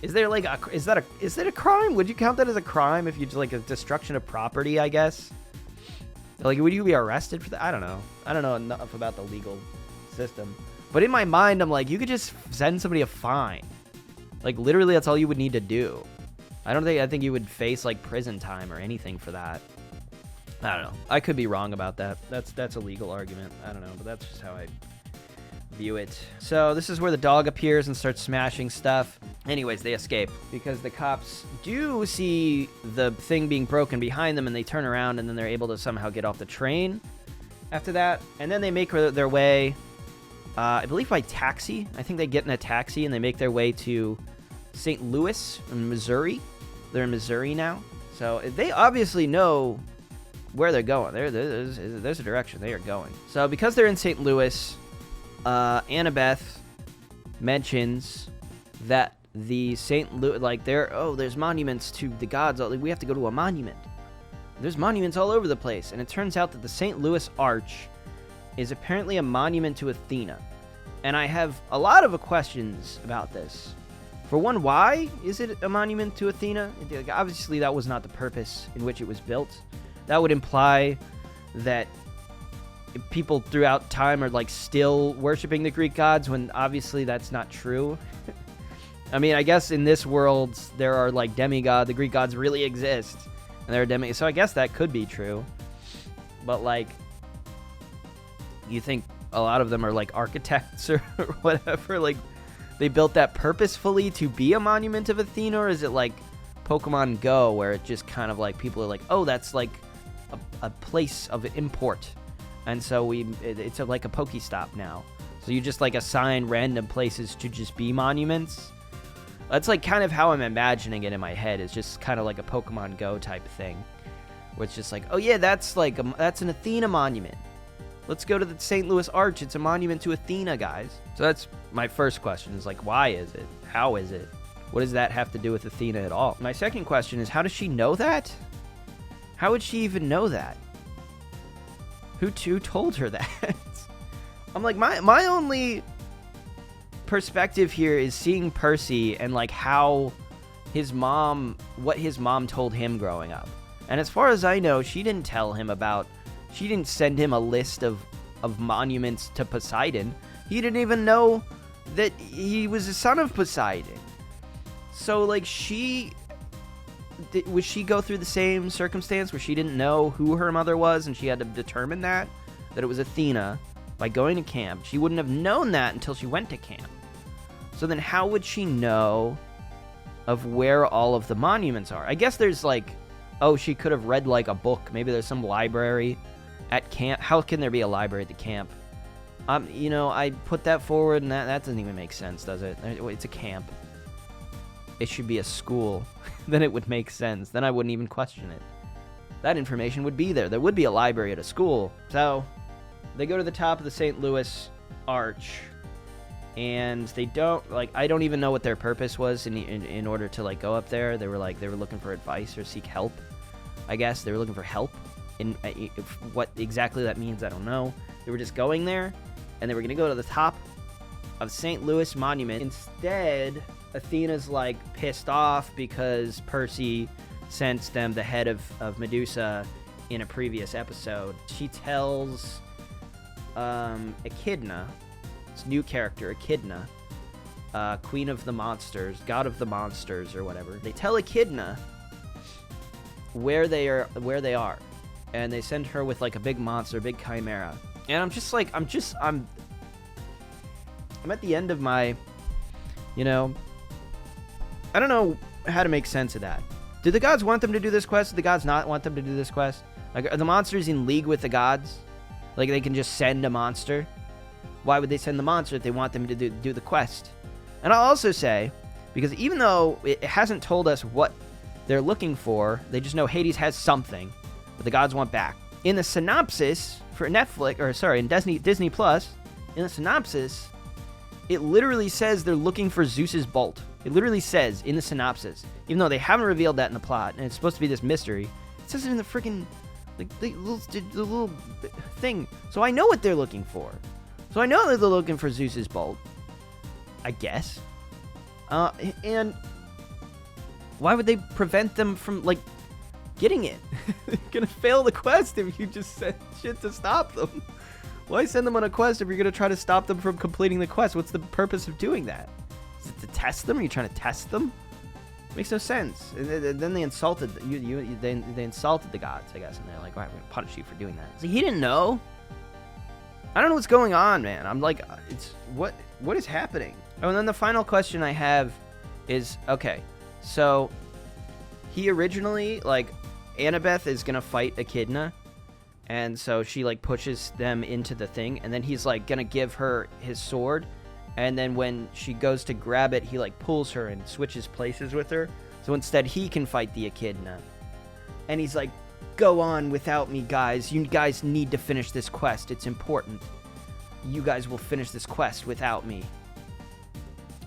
Is there like is that a crime? Would you count that as a crime if you just like a destruction of property? I guess. Like, would you be arrested for that? I don't know. I don't know enough about the legal system. But in my mind, I'm like, you could just send somebody a fine. Like literally, that's all you would need to do. I think you would face like prison time or anything for that. I don't know. I could be wrong about that. That's a legal argument. I don't know, but that's just how I view it. So this is where the dog appears and starts smashing stuff. Anyways, they escape because the cops do see the thing being broken behind them, and they turn around, and then they're able to somehow get off the train after that. And then they make their way, I believe by taxi. I think they get in a taxi, and they make their way to St. Louis in Missouri. They're in Missouri now. So they obviously know where they're going. There's a direction they are going. So because they're in St. Louis, Annabeth mentions that the St. Louis, like, there's monuments to the gods. We have to go to a monument. There's monuments all over the place. And it turns out that the St. Louis Arch is apparently a monument to Athena. And I have a lot of questions about this. For one, why is it a monument to Athena? Obviously, that was not the purpose in which it was built. That would imply that people throughout time are, like, still worshiping the Greek gods, when obviously that's not true. I mean, I guess in this world, there are, like, demigods. The Greek gods really exist. And they're demigods. So I guess that could be true. But, like, you think a lot of them are, like, architects or whatever? Like, they built that purposefully to be a monument of Athena? Or is it, like, Pokemon Go, where it just kind of, like, people are like, oh, that's, like, a place of import. And so it's like a Pokestop now. So you just, like, assign random places to just be monuments. That's, like, kind of how I'm imagining it in my head. It's just kind of like a Pokemon Go type thing, where it's just like, oh yeah, that's like that's an Athena monument. Let's go to the St. Louis Arch. It's a monument to Athena, guys. So that's my first question, is like, why is it? How is it? What does that have to do with Athena at all? My second question is, how does she know that? How would she even know that? Who told her that? I'm like, my only perspective here is seeing Percy and, like, how what his mom told him growing up. And as far as I know, she didn't send him a list of monuments to Poseidon. He didn't even know that he was a son of Poseidon. So, like, would she go through the same circumstance where she didn't know who her mother was, and she had to determine that it was Athena by going to camp? She wouldn't have known that until she went to camp. So then how would she know of where all of the monuments are? I guess there's, like, oh, she could have read, like, a book. Maybe there's some library at camp. How can there be a library at the camp? I put that forward, and that doesn't even make sense, does it? It's a camp. It should be a school. Then it would make sense. Then I wouldn't even question it. That information would be there. There would be a library at a school. So they go to the top of the St. Louis Arch, and they don't, like, I don't even know what their purpose was in order to, like, go up there. They were looking for advice or seek help. I guess they were looking for help. And what exactly that means, I don't know. They were just going there, and they were going to go to the top of St. Louis Monument. Instead, Athena's, like, pissed off because Percy sent them the head of Medusa in a previous episode. She tells Echidna, this new character, Echidna, Queen of the Monsters, God of the Monsters, or whatever. They tell Echidna where they are, and they send her with, like, a big monster, a big chimera. And I'm just like, I'm at the end of my, I don't know how to make sense of that. Do the gods want them to do this quest? Do the gods not want them to do this quest? Like, are the monsters in league with the gods? Like, they can just send a monster? Why would they send the monster if they want them to do the quest? And I'll also say, because even though it hasn't told us what they're looking for, they just know Hades has something that the gods want back. In the synopsis for Netflix, in Disney Plus, in the synopsis, it literally says they're looking for Zeus's bolt. It literally says in the synopsis, even though they haven't revealed that in the plot, and it's supposed to be this mystery, it says it in the freaking, like, the little thing. So I know what they're looking for. So I know that they're looking for Zeus's bolt, I guess. And why would they prevent them from, like, getting it? You're gonna fail the quest if you just send shit to stop them. Why send them on a quest if you're gonna try to stop them from completing the quest? What's the purpose of doing that? Is it to test them? Are you trying to test them? Makes no sense. And then they insulted they insulted the gods, I guess, and they're like, all right, we're gonna punish you for doing that. So he didn't know. I don't know what's going on, man. I'm like, what is happening? Oh, and then the final question I have is, okay, so he originally, like, Annabeth is gonna fight Echidna, and so she, like, pushes them into the thing, and then he's, like, gonna give her his sword, and then when she goes to grab it, he, like, pulls her and switches places with her, so instead he can fight the Echidna. And he's like, go on without me, guys. You guys need to finish this quest. It's important. You guys will finish this quest without me.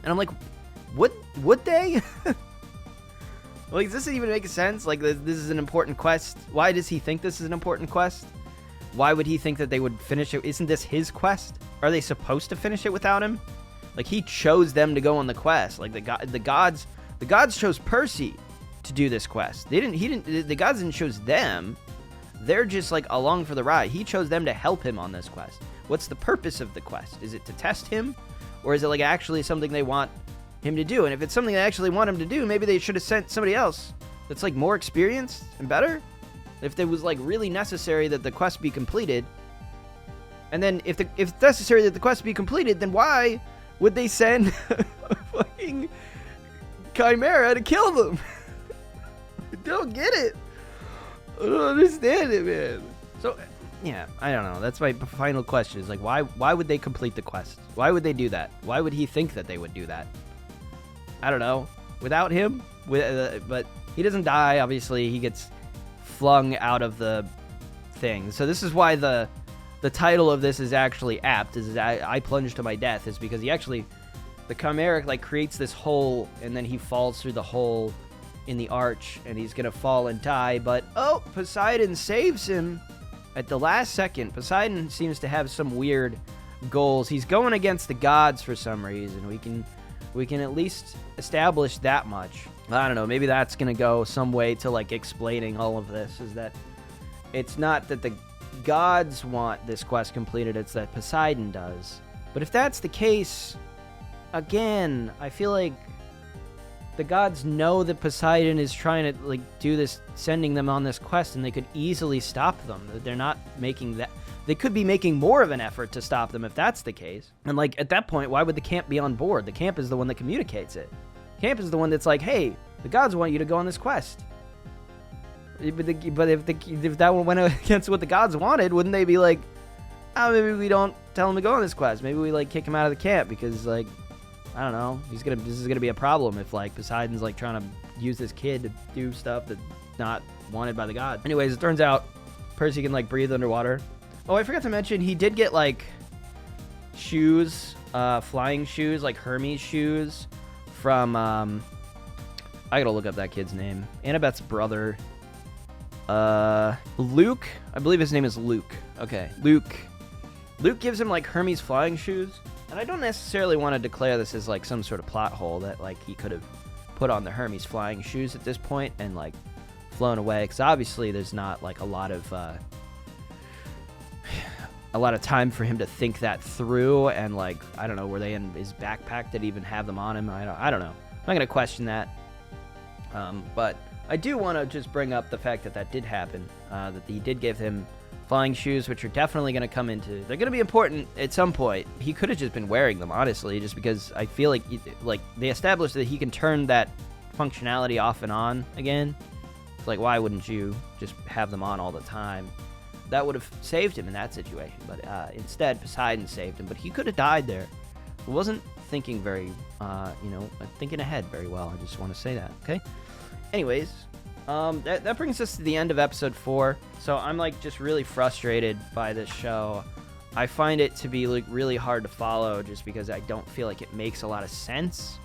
And I'm like, would they? Like, does this even make sense? Like, this is an important quest. Why does he think this is an important quest? Why would he think that they would finish it? Isn't this his quest? Are they supposed to finish it without him? Like, he chose them to go on the quest. Like, the gods chose Percy to do this quest. The gods didn't choose them. They're just, like, along for the ride. He chose them to help him on this quest. What's the purpose of the quest? Is it to test him? Or is it, like, actually something they want him to do? And if it's something they actually want him to do, maybe they should have sent somebody else that's, like, more experienced and better. If it was, like, really necessary that the quest be completed. And then if it's necessary that the quest be completed, then why would they send a fucking Chimera to kill them? I don't get it. I don't understand it, man. So, yeah, I don't know. That's my final question is, like, why would they complete the quest? Why would they do that? Why would he think that they would do that? I don't know. Without him? But he doesn't die, obviously. He gets flung out of the thing. So this is why the title of this is actually apt, is I plunge to my death, is because the Chimera, like, creates this hole, and then he falls through the hole in the arch, and he's gonna fall and die, but, oh, Poseidon saves him at the last second. Poseidon seems to have some weird goals. He's going against the gods for some reason. We can at least establish that much. I don't know, maybe that's gonna go some way to, like, explaining all of this, is that it's not that the gods want this quest completed, it's that Poseidon does. But if that's the case, again, I feel like the gods know that Poseidon is trying to, like, do this, sending them on this quest, and they could easily stop them. They're not making that. They could be making more of an effort to stop them if that's the case. And, like, at that point, why would the camp be on board? The camp is the one that communicates it. Camp is the one that's like, hey, the gods want you to go on this quest. But if that one went against what the gods wanted, wouldn't they be like, oh, maybe we don't tell him to go on this quest. Maybe we, like, kick him out of the camp because, like, I don't know. This is gonna be a problem if, like, Poseidon's, like, trying to use this kid to do stuff that's not wanted by the god. Anyways, it turns out Percy can, like, breathe underwater. Oh, I forgot to mention, he did get, like, shoes, flying shoes, like Hermes shoes from, I gotta look up that kid's name. Annabeth's brother. Luke? I believe his name is Luke. Okay, Luke. Luke gives him, like, Hermes flying shoes. And I don't necessarily want to declare this as, like, some sort of plot hole that, like, he could have put on the Hermes flying shoes at this point and, like, flown away. Because obviously there's not, like, a lot of time for him to think that through. And, like, I don't know, were they in his backpack? Did he even have them on him? I don't know. I'm not going to question that. But I do want to just bring up the fact that did happen. That he did give him flying shoes, which are definitely going to come into. They're going to be important at some point. He could have just been wearing them, honestly, just because I feel like they established that he can turn that functionality off and on again. It's like, why wouldn't you just have them on all the time? That would have saved him in that situation. But instead, Poseidon saved him. But he could have died there. I wasn't thinking thinking ahead very well. I just want to say that. Okay. Anyways. That brings us to the end of episode 4. So I'm, like, just really frustrated by this show. I find it to be, like, really hard to follow just because I don't feel like it makes a lot of sense.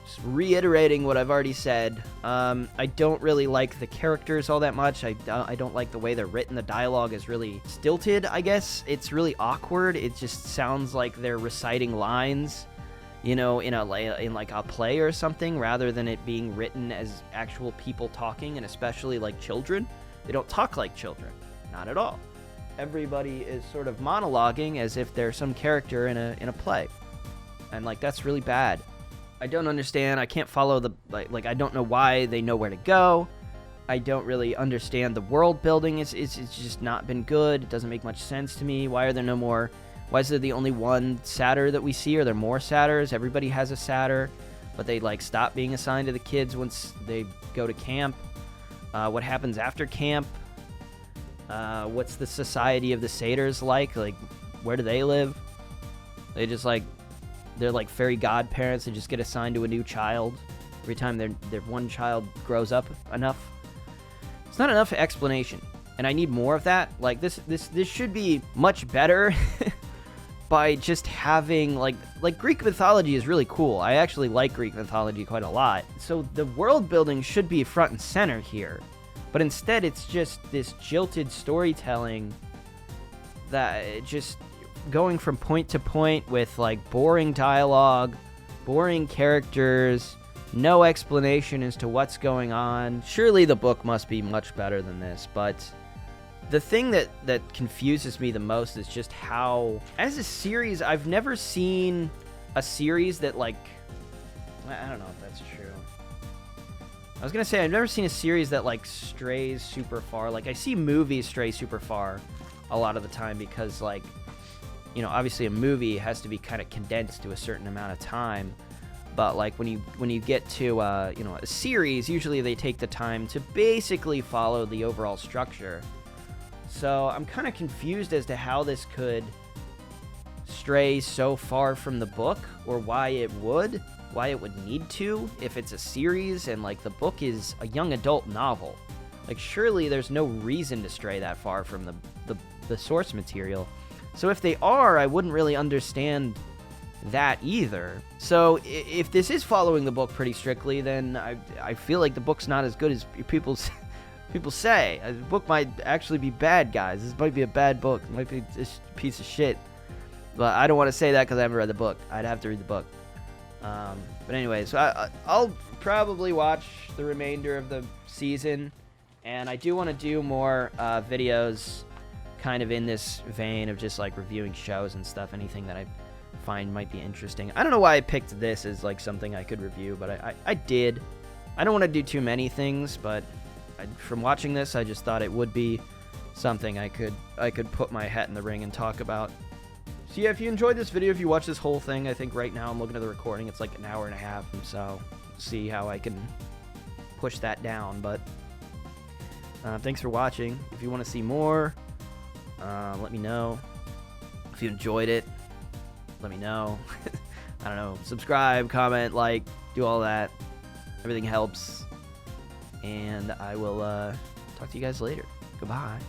Just reiterating what I've already said. I don't really like the characters all that much. I don't like the way they're written. The dialogue is really stilted, I guess. It's really awkward. It just sounds like they're reciting lines, you know, in like a play or something, rather than it being written as actual people talking, and especially, like, children. They don't talk like children. Not at all. Everybody is sort of monologuing as if they're some character in a play. And, like, that's really bad. I don't understand. I can't follow like I don't know why they know where to go. I don't really understand the world building. It's just not been good. It doesn't make much sense to me. Why are there no more? Why is there the only one satyr that we see? Are there more satyrs? Everybody has a satyr. but they like stop being assigned to the kids once they go to camp. What happens after camp? What's the society of the satyrs like? Like, where do they live? They just like, they're like fairy godparents. They just get assigned to a new child every time their one child grows up enough. It's not enough explanation, and I need more of that. Like, this should be much better by just having like Greek mythology is really cool. I actually like Greek mythology quite a lot. So the world building should be front and center here. But instead, it's just this jilted storytelling that just going from point to point with like boring dialogue, boring characters, no explanation as to what's going on. Surely the book must be much better than this, but the thing that confuses me the most is just how, as a series, I've never seen a series that, like, I don't know if that's true. I was going to say, I've never seen a series that, like, strays super far. Like, I see movies stray super far a lot of the time because, like, you know, obviously a movie has to be kind of condensed to a certain amount of time. But, like, when you get to, you know, a series, usually they take the time to basically follow the overall structure. So I'm kind of confused as to how this could stray so far from the book, or why it would need to if it's a series and like the book is a young adult novel. Like, surely there's no reason to stray that far from the source material. So if they are, I wouldn't really understand that either. So if this is following the book pretty strictly, then I feel like the book's not as good as people say. The book might actually be bad, guys. This might be a bad book. It might be just a piece of shit. But I don't want to say that because I haven't read the book. I'd have to read the book. But anyway, so I'll probably watch the remainder of the season. And I do want to do more videos kind of in this vein of just like reviewing shows and stuff. Anything that I find might be interesting. I don't know why I picked this as like something I could review, but I did. I don't want to do too many things, but from watching this, I just thought it would be something I could put my hat in the ring and talk about. So yeah, if you enjoyed this video, if you watch this whole thing, I think right now I'm looking at the recording, it's like an hour and a half, so see how I can push that down. But thanks for watching. If you want to see more, let me know. If you enjoyed it, let me know. I don't know, subscribe, comment, like, do all that. Everything helps. And I will talk to you guys later. Goodbye.